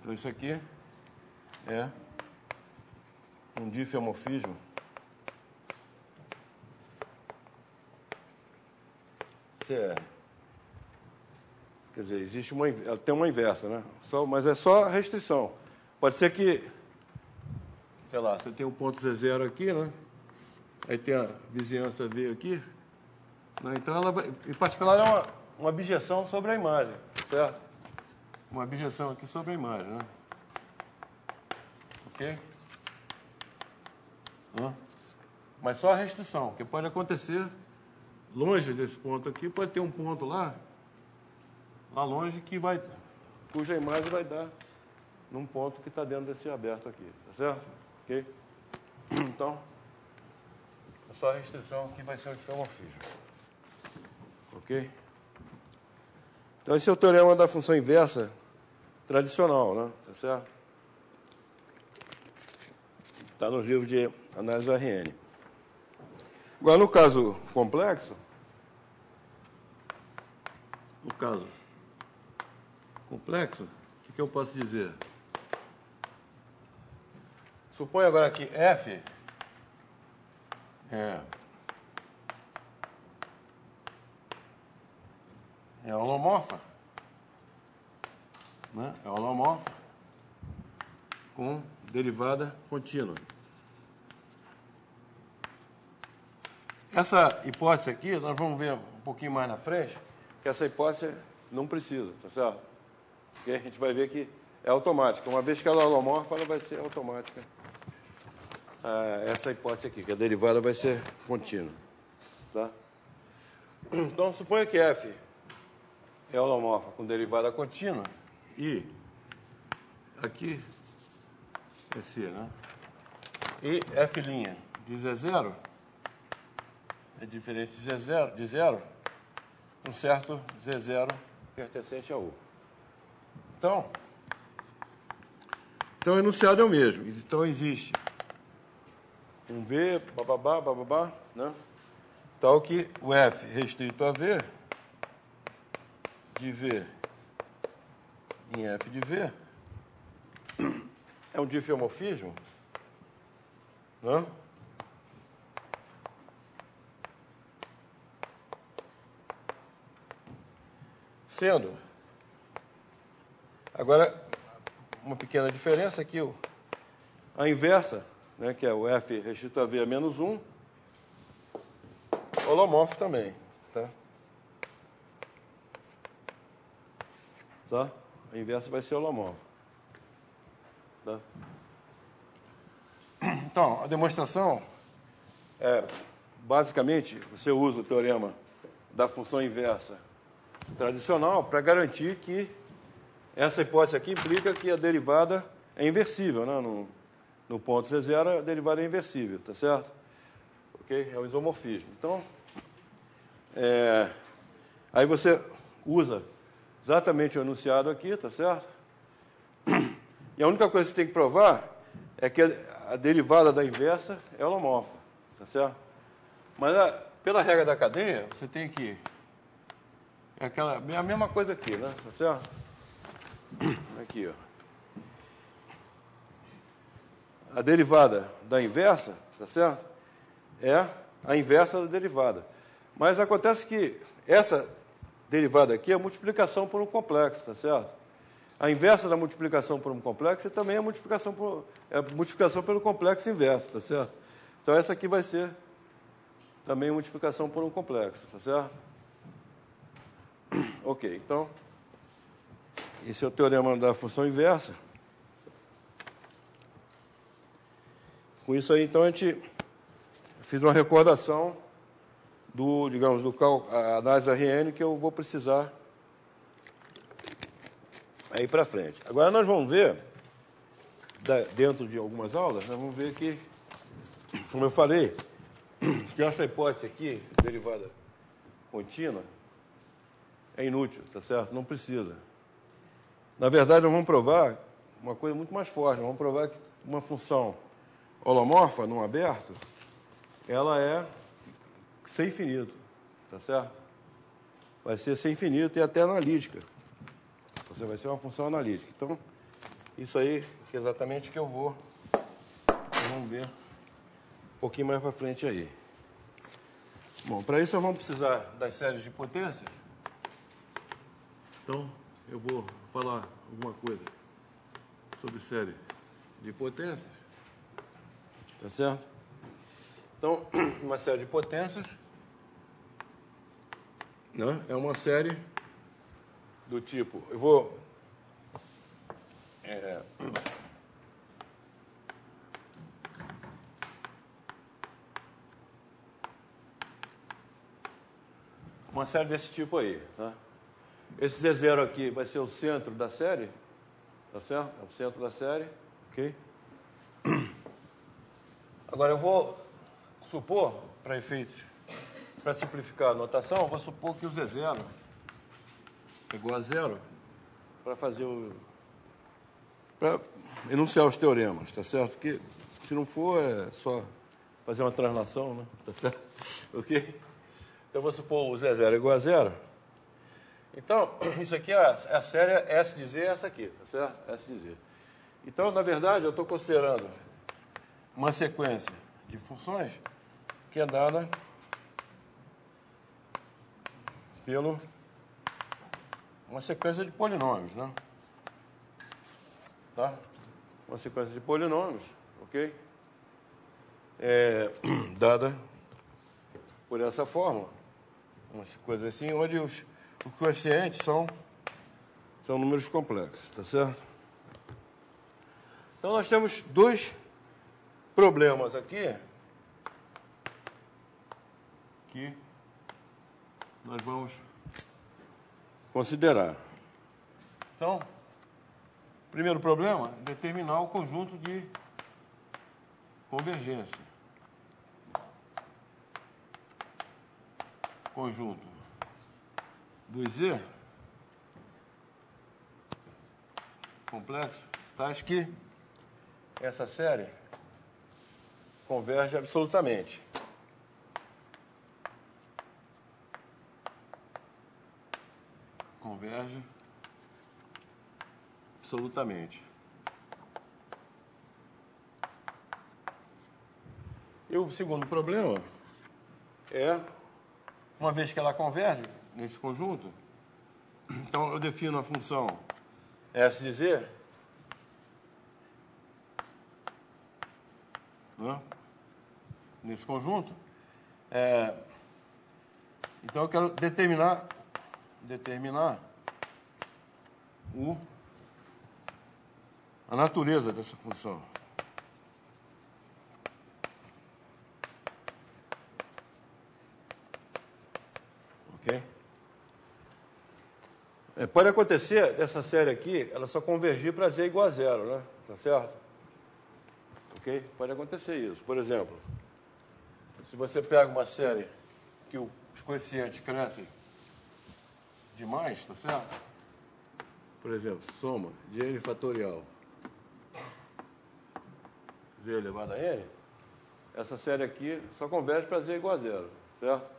Então, isso aqui é um diffeomorfismo CR. Quer dizer, existe ela tem uma inversa, né? Mas é só a restrição. Pode ser que, sei lá, você tem um ponto Z0 aqui, né? Aí tem a vizinhança V aqui. Né? Então, ela vai, em particular, é uma abjeção sobre a imagem, certo? Uma abjeção aqui sobre a imagem, né? Ok? Mas só a restrição, que pode acontecer longe desse ponto aqui, pode ter um ponto lá longe, cuja imagem vai dar num ponto que está dentro desse aberto aqui, tá certo? Ok? Então, é só a restrição que vai ser o diffeomorfismo. Ok? Então, esse é o teorema da função inversa tradicional, né? Tá certo? Está nos livros de análise do RN. Agora, no caso complexo, o que eu posso dizer? Suponha agora que F é holomorfa, né? É holomorfa com derivada contínua. Essa hipótese aqui, nós vamos ver um pouquinho mais na frente, que essa hipótese não precisa, tá certo? Porque a gente vai ver que é automática. Uma vez que ela é holomorfa, ela vai ser automática. Essa hipótese aqui, que a derivada vai ser contínua. Tá? Então, suponha que F é holomorfa com derivada contínua e aqui é C, né? E F' de Z0 é diferente de zero, um certo Z0 pertencente a U. Então, o enunciado é o mesmo. Então, existe um V, bababá, né? Tal que o F restrito a V, de V em F de V, é um diffeomorfismo, né? Sendo, agora, uma pequena diferença aqui, a inversa, né, que é o F restrito a V a menos 1, holomorfo também, tá? Tá? A inversa vai ser holomorfo. Tá? Então, a demonstração é, basicamente, você usa o teorema da função inversa tradicional para garantir que essa hipótese aqui implica que a derivada é inversível, né? No ponto Z0, a derivada é inversível, tá certo? Ok? É o isomorfismo. Então, aí você usa exatamente o enunciado aqui, tá certo? E a única coisa que você tem que provar é que a derivada da inversa é holomorfa, tá certo? Mas, pela regra da cadeia, você tem que... É a mesma coisa aqui, né? Tá certo? Aqui, ó. A derivada da inversa, tá certo? É a inversa da derivada. Mas acontece que derivada aqui é a multiplicação por um complexo, tá certo? A inversa da multiplicação por um complexo também é a multiplicação pelo complexo inverso, tá certo? Então, essa aqui vai ser também multiplicação por um complexo, tá certo? Ok, então, esse é o teorema da função inversa. Com isso aí, então, a gente fez uma recordação do, digamos, a análise da RN que eu vou precisar aí para frente. Agora nós vamos ver, dentro de algumas aulas, nós vamos ver que, como eu falei, que essa hipótese aqui, derivada contínua, é inútil, tá certo? Não precisa. Na verdade, nós vamos provar uma coisa muito mais forte. Nós vamos provar que uma função holomorfa, num aberto, ela é sem infinito, tá certo? Vai ser sem infinito e até analítica. Você vai ser uma função analítica. Então, isso aí que é exatamente o que eu vou. Vamos ver um pouquinho mais para frente aí. Bom, para isso nós vamos precisar das séries de potências. Então, eu vou falar alguma coisa sobre série de potências. Tá certo? Então, uma série de potências, né, é uma série do tipo... Eu vou... uma série desse tipo aí, tá? Esse Z0 aqui vai ser o centro da série, tá certo? É o centro da série, ok? Agora eu vou supor, para efeitos, para simplificar a notação, eu vou supor que o Z0 é igual a zero para fazer para enunciar os teoremas, tá certo? Porque se não for, é só fazer uma translação, né? Tá certo? Ok? Então eu vou supor o Z0 é igual a zero. Então, isso aqui é a série S de Z, essa aqui, tá certo? S de Z. Então, na verdade, eu estou considerando uma sequência de funções que é dada pelo uma sequência de polinômios, né? Tá? Uma sequência de polinômios, ok? Dada por essa fórmula, uma coisa assim, onde os coeficientes são números complexos, tá certo? Então, nós temos dois problemas aqui que nós vamos considerar. Então, primeiro problema é determinar o conjunto de convergência. Conjunto dos Z complexo, tais que essa série converge absolutamente. Converge absolutamente. E o segundo problema é, uma vez que ela converge nesse conjunto, então eu defino a função S de Z, né, nesse conjunto. Então eu quero determinar a natureza dessa função. Ok? Pode acontecer dessa série aqui, ela só convergir para Z igual a zero, né? Tá certo? Ok? Pode acontecer isso. Por exemplo, se você pega uma série que os coeficientes crescem demais, tá certo? Por exemplo, soma de N fatorial Z elevado a N, essa série aqui só converge para Z igual a zero, certo?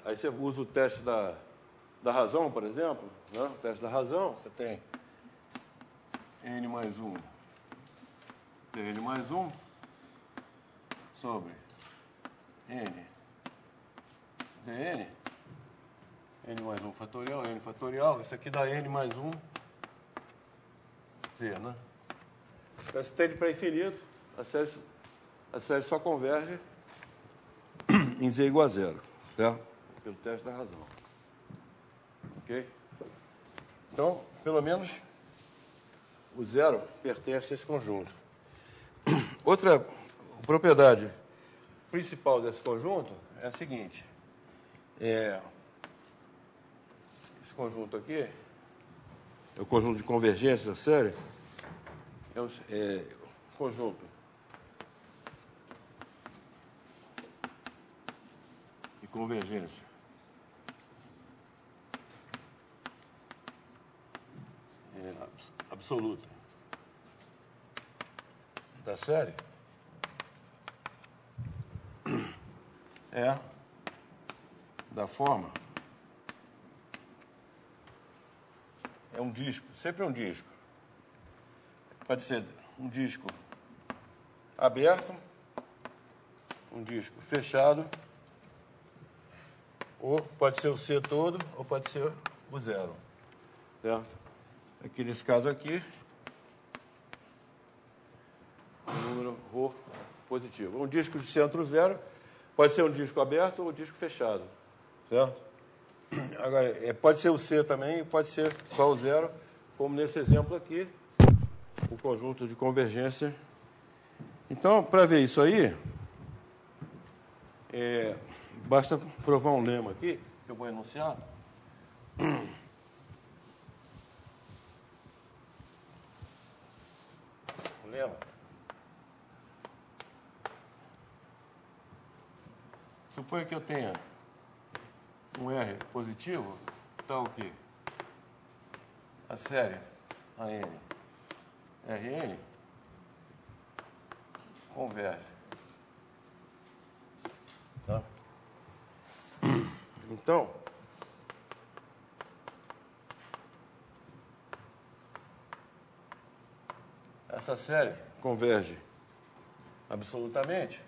Aí você usa o teste da razão, por exemplo, né? O teste da razão, você tem N mais 1 N mais 1 sobre N dN N mais 1 fatorial, N fatorial. Isso aqui dá N mais 1 Z, né? Então, se tende para infinito, a série só converge em Z igual a zero, certo? Pelo teste da razão. Ok? Então, pelo menos, o zero pertence a esse conjunto. Outra propriedade principal desse conjunto é a seguinte. Esse conjunto aqui é o conjunto de convergência da série. É o conjunto de convergência absoluta da série é da forma, é um disco, sempre um disco. Pode ser um disco aberto, um disco fechado, ou pode ser o C todo, ou pode ser o zero. Certo? Aqui nesse caso aqui, o número ρ positivo. Um disco de centro zero pode ser um disco aberto ou um disco fechado. Certo? Agora, pode ser o C também, pode ser só o zero, como nesse exemplo aqui, o conjunto de convergência. Então, para ver isso aí, basta provar um lema aqui, que eu vou enunciar. O lema. Suponha que eu tenha um R positivo, tal que a série AN Rn converge. Tá? Então, essa série converge absolutamente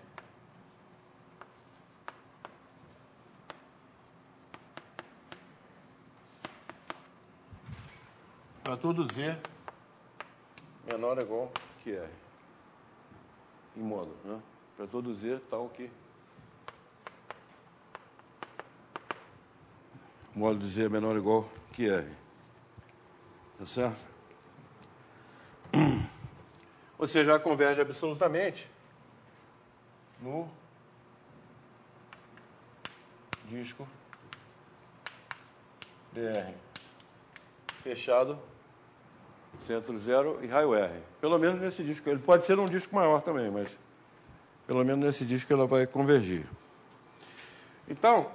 para todo Z menor ou igual que R. Em módulo, né? Para todo Z tal que o módulo de Z é menor ou igual que R. Tá certo? Ou seja, ela converge absolutamente no disco DR fechado, centro zero e raio R. Pelo menos nesse disco. Ele pode ser um disco maior também, mas pelo menos nesse disco ela vai convergir. Então,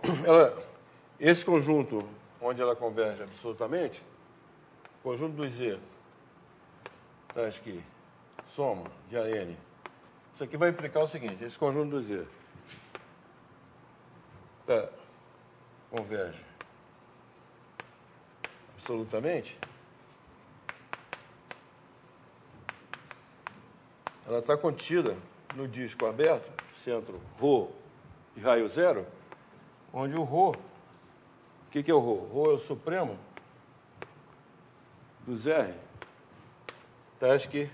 esse conjunto onde ela converge absolutamente, conjunto do Z, tá aqui, soma de AN. Isso aqui vai implicar o seguinte, esse conjunto do Z converge absolutamente, ela está contida no disco aberto, centro ρ e raio zero, onde o ρ, o que é o ρ? ρ é o supremo dos R, tá aqui.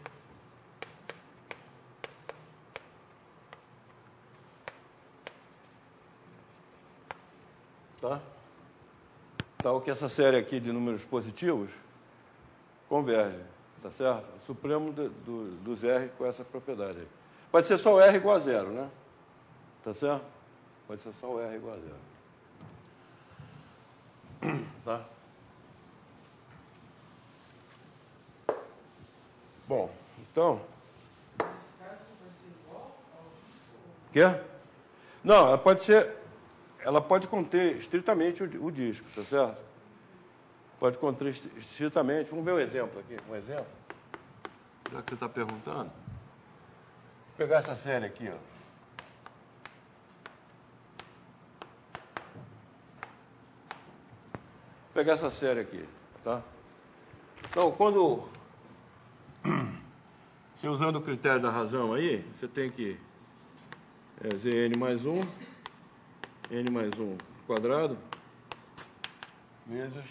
Tá? Tal que essa série aqui de números positivos converge, tá certo? O supremo dos R com essa propriedade aí. Pode ser só o R igual a zero, né? Tá certo? Pode ser só o R igual a zero. Tá? Bom, então... Quer? Não, ela pode ser... Ela pode conter estritamente o disco, tá certo? Pode conter estritamente. Vamos ver um exemplo aqui. Um exemplo. Já que você está perguntando. Vou pegar essa série aqui, ó. Vou pegar essa série aqui, tá? Então, quando você usando o critério da razão aí, você tem que Zn mais 1, n mais 1 quadrado, vezes...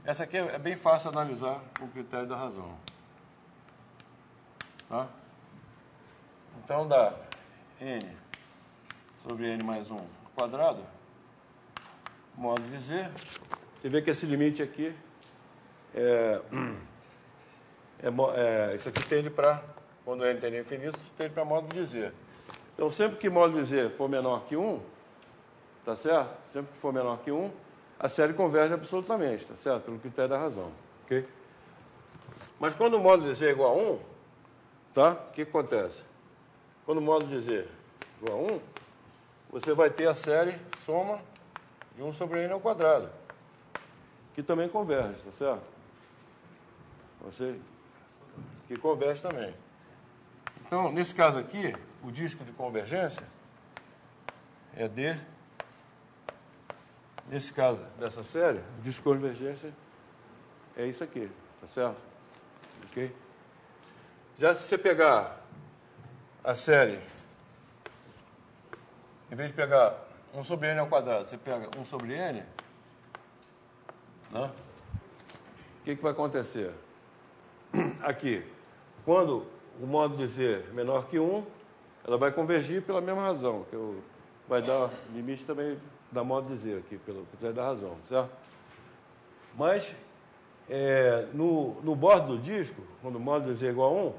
Essa aqui é bem fácil de analisar com o critério da razão. Tá? Então, dá n sobre n mais 1 quadrado, modo de z. Você vê que esse limite aqui isso aqui tende para, quando n tende a infinito, tende para modo de z. Então, sempre que modo de z for menor que 1, tá certo? Sempre que for menor que 1, a série converge absolutamente, tá certo? Pelo critério da razão, ok? Mas quando o modo de z é igual a 1, tá? O que acontece? Quando o modo de z é igual a 1, você vai ter a série soma de 1 sobre n ao quadrado, que também converge, tá certo? Que converge também. Então, nesse caso aqui, o disco de convergência é D. Nesse caso dessa série, o disco de convergência é isso aqui, tá certo? Ok? Já se você pegar a série, em vez de pegar 1 sobre n ao quadrado, você pega 1 sobre n, né? O que vai acontecer? Aqui, quando o modo de z é menor que 1, ela vai convergir pela mesma razão, que vai dar limite também da modo de z aqui, pelo critério da razão, certo? Mas, no bordo do disco, quando o modo de z é igual a 1,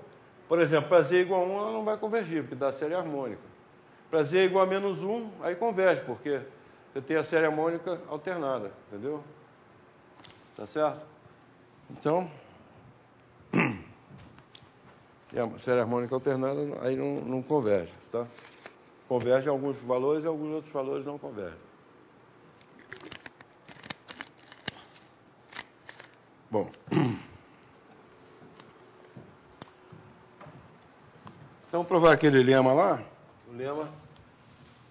por exemplo, para z igual a 1, ela não vai convergir, porque dá a série harmônica. Para z igual a menos 1, aí converge, porque você tem a série harmônica alternada, entendeu? Tá certo? Então, a série harmônica alternada aí não converge, tá? Converge em alguns valores e alguns outros valores não convergem. Bom. Então, provar aquele lema lá, o lema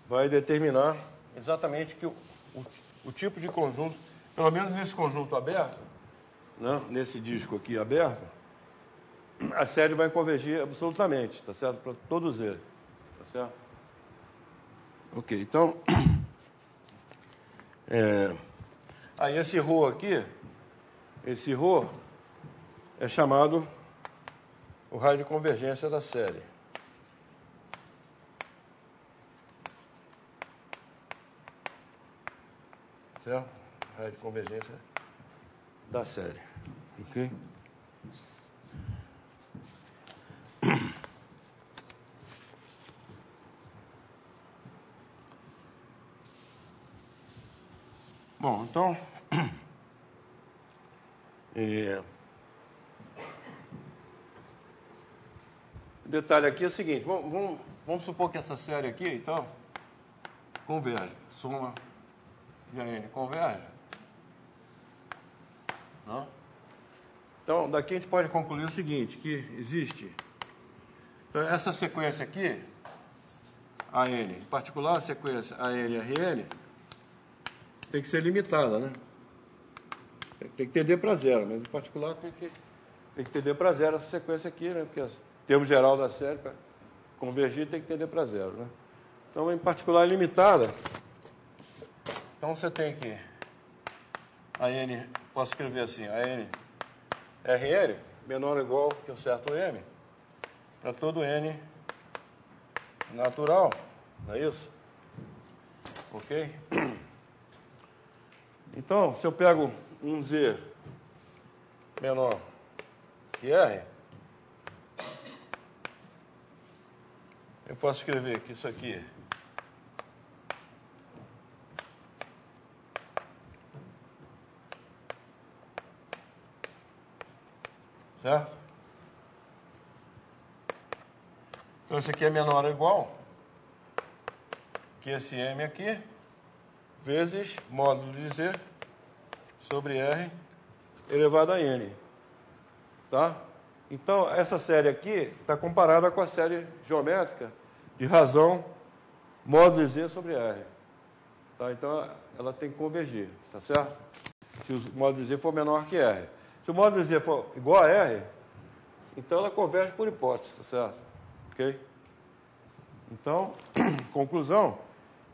vai determinar exatamente que o tipo de conjunto, pelo menos nesse conjunto aberto, né, nesse disco aqui aberto, a série vai convergir absolutamente, tá certo? Para todos eles, tá certo? Ok, então... Aí esse ρ aqui, esse ρ é chamado o raio de convergência da série. Certo? Raio de convergência da série. Ok? Bom, então... O detalhe aqui é o seguinte, vamos supor que essa série aqui, então, converge. Soma de n converge. Não? Então, daqui a gente pode concluir o seguinte, que existe... Então, essa sequência aqui, AN, em particular a sequência AN-RN, tem que ser limitada, né? Tem que tender para zero, mas em particular tem que tender para zero essa sequência aqui, né? Porque o termo geral da série, para convergir, tem que tender para zero, né? Então, em particular, limitada. Então, você tem que... A N, posso escrever assim, a N RN menor ou igual que um certo M, para todo N natural, não é isso? Ok? Então, se eu pego um Z menor que R, eu posso escrever que isso aqui certo? Então, isso aqui é menor ou igual que esse M aqui, vezes módulo de Z sobre R elevado a N. Tá? Então, essa série aqui está comparada com a série geométrica de razão módulo de Z sobre R. Tá? Então, ela tem que convergir, tá certo? Se o módulo de Z for menor que R. Se o módulo de Z for igual a R, então ela converge por hipótese, tá certo? Ok? Então, conclusão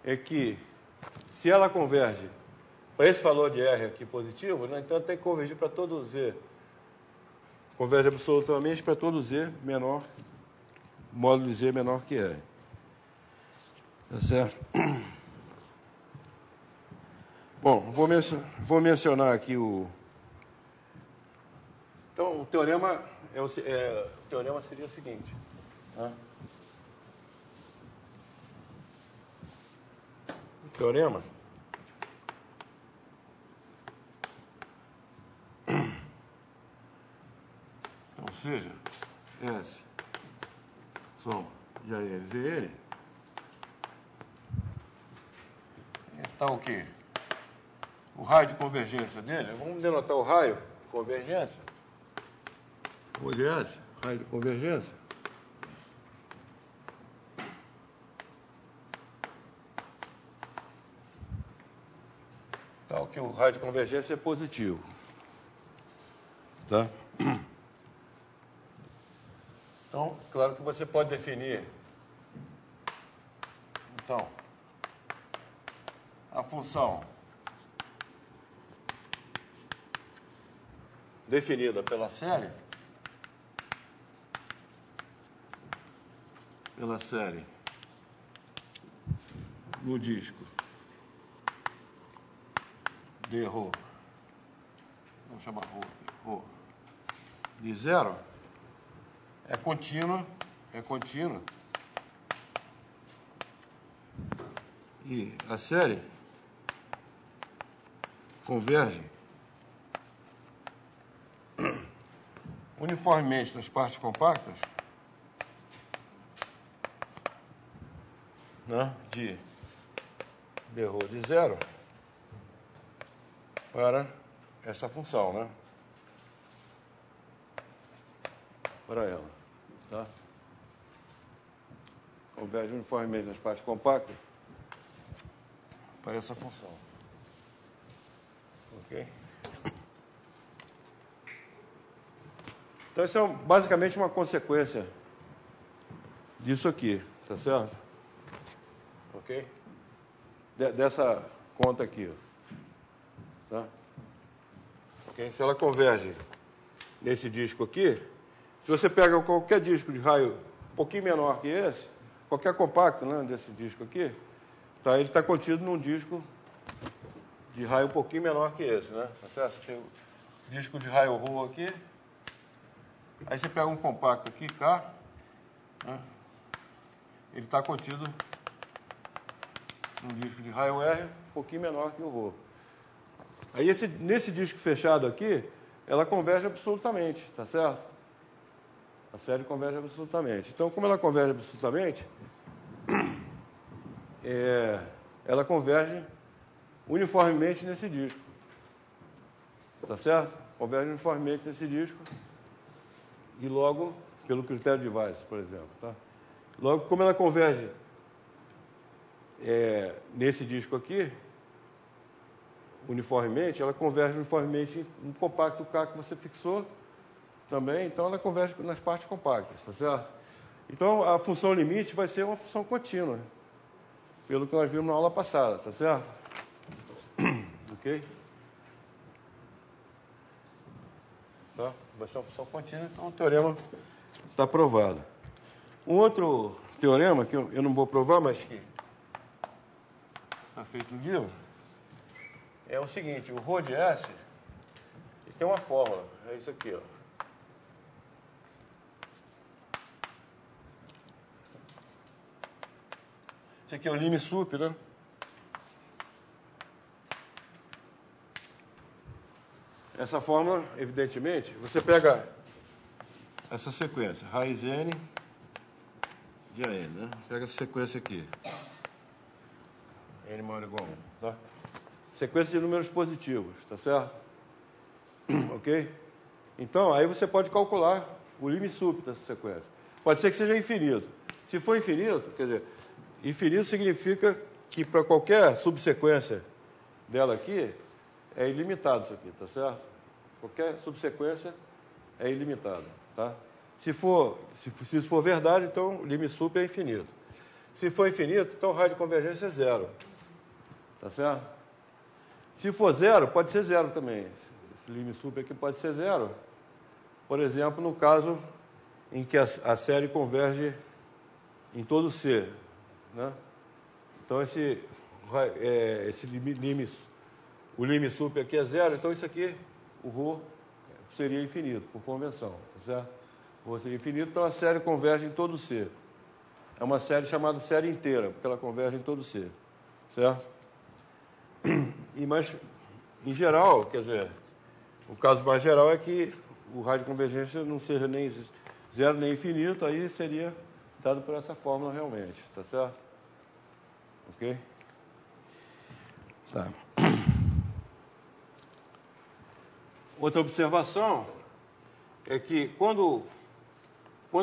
é que se ela converge para esse valor de R aqui positivo, né? Então tem que convergir para todo Z. Converge absolutamente para todo Z menor, módulo de Z menor que R. Tá certo? Bom, vou mencionar aqui o... Então, o teorema, o teorema seria o seguinte. Né? O teorema... Ou seja, S soma de AN, ZN. Então, o quê? O raio de convergência dele, vamos denotar o raio de convergência. Onde é esse? Raio de convergência. Então, que o raio de convergência é positivo. Tá? Então, claro que você pode definir, então, a função definida pela série no disco de ρ, vamos chamar ρ aqui, ρ de 0, é contínua, e a série converge uniformemente nas partes compactas, né, de dρ de 0 para essa função, né? Para ela, tá? Converge uniformemente nas partes compactas para essa função. Ok? Então, isso é basicamente uma consequência disso aqui, tá certo? Ok? Dessa conta aqui, ó. Tá? Ok? Se ela converge nesse disco aqui, se você pega qualquer disco de raio um pouquinho menor que esse, qualquer compacto, né, desse disco aqui, tá, ele está contido num disco de raio um pouquinho menor que esse, né? Tá certo? Tem o disco de raio ρ aqui. Aí você pega um compacto aqui, K, né? Ele está contido num disco de raio R um pouquinho menor que o ρ. Aí nesse disco fechado aqui, ela converge absolutamente, tá certo? A série converge absolutamente. Então, como ela converge absolutamente, ela converge uniformemente nesse disco. Tá certo? Converge uniformemente nesse disco. E logo, pelo critério de Weiss, por exemplo. Tá? Logo, como ela converge nesse disco aqui, uniformemente, ela converge uniformemente no compacto K que você fixou também, então ela converge nas partes compactas, tá certo? Então, a função limite vai ser uma função contínua, pelo que nós vimos na aula passada, tá certo? Ok? Tá? Vai ser uma função contínua, então o teorema está provado. Um outro teorema, que eu não vou provar, mas que está feito no livro, é o seguinte: o ρ de S tem uma fórmula, é isso aqui, ó. Esse aqui é o lim sup, né? Essa fórmula, evidentemente, você pega essa sequência, raiz n de AN, né? Pega essa sequência aqui, n maior ou igual a 1, tá? Sequência de números positivos, tá certo? Ok? Então, aí você pode calcular o lim sup dessa sequência. Pode ser que seja infinito. Se for infinito, quer dizer, infinito significa que para qualquer subsequência dela aqui, é ilimitado isso aqui, tá certo? Qualquer subsequência é ilimitado, tá? Se isso for verdade, então o lim sup é infinito. Se for infinito, então o raio de convergência é zero, tá certo? Se for zero, pode ser zero também. Esse limite super aqui pode ser zero. Por exemplo, no caso em que a série converge em todo C, né? Então, o limite super aqui é zero, então isso aqui, o ρ, seria infinito, por convenção, tá certo? O ρ seria infinito, então a série converge em todo C. É uma série chamada série inteira, porque ela converge em todo C, certo? Mas, em geral, quer dizer, o caso mais geral é que o raio de convergência não seja nem zero nem infinito, aí seria dado por essa fórmula realmente, tá certo? Ok? Tá. Outra observação é que quando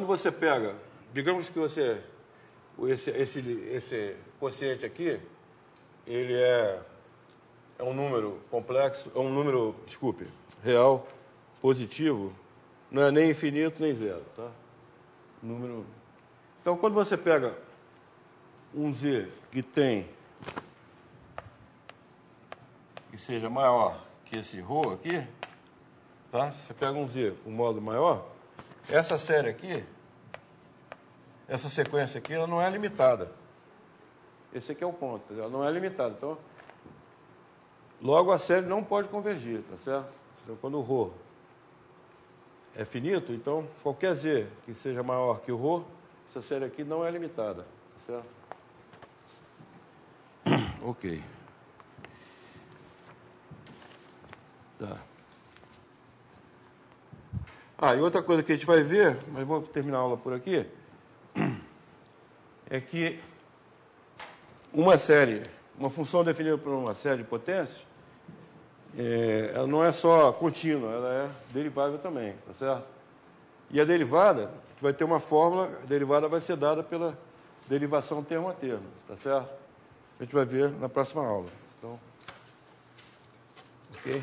você pega, digamos que esse quociente aqui, ele é um número complexo, real, positivo, não é nem infinito nem zero, tá? Número. Então, quando você pega um z que seja maior que esse ρ aqui, tá? Você pega um z com módulo maior, essa série aqui, essa sequência aqui, ela não é limitada. Esse aqui é o ponto, ela não é limitada. Então, logo a série não pode convergir, tá certo? Então, quando o ρ é finito, então qualquer z que seja maior que o ρ, essa série aqui não é limitada, tá certo? Ok. Tá. E outra coisa que a gente vai ver, mas vou terminar a aula por aqui, é que uma função definida por uma série de potências, ela não é só contínua, ela é derivável também, tá certo? E a derivada, a gente vai ter uma fórmula, a derivada vai ser dada pela derivação termo a termo, tá certo? A gente vai ver na próxima aula. Então, ok?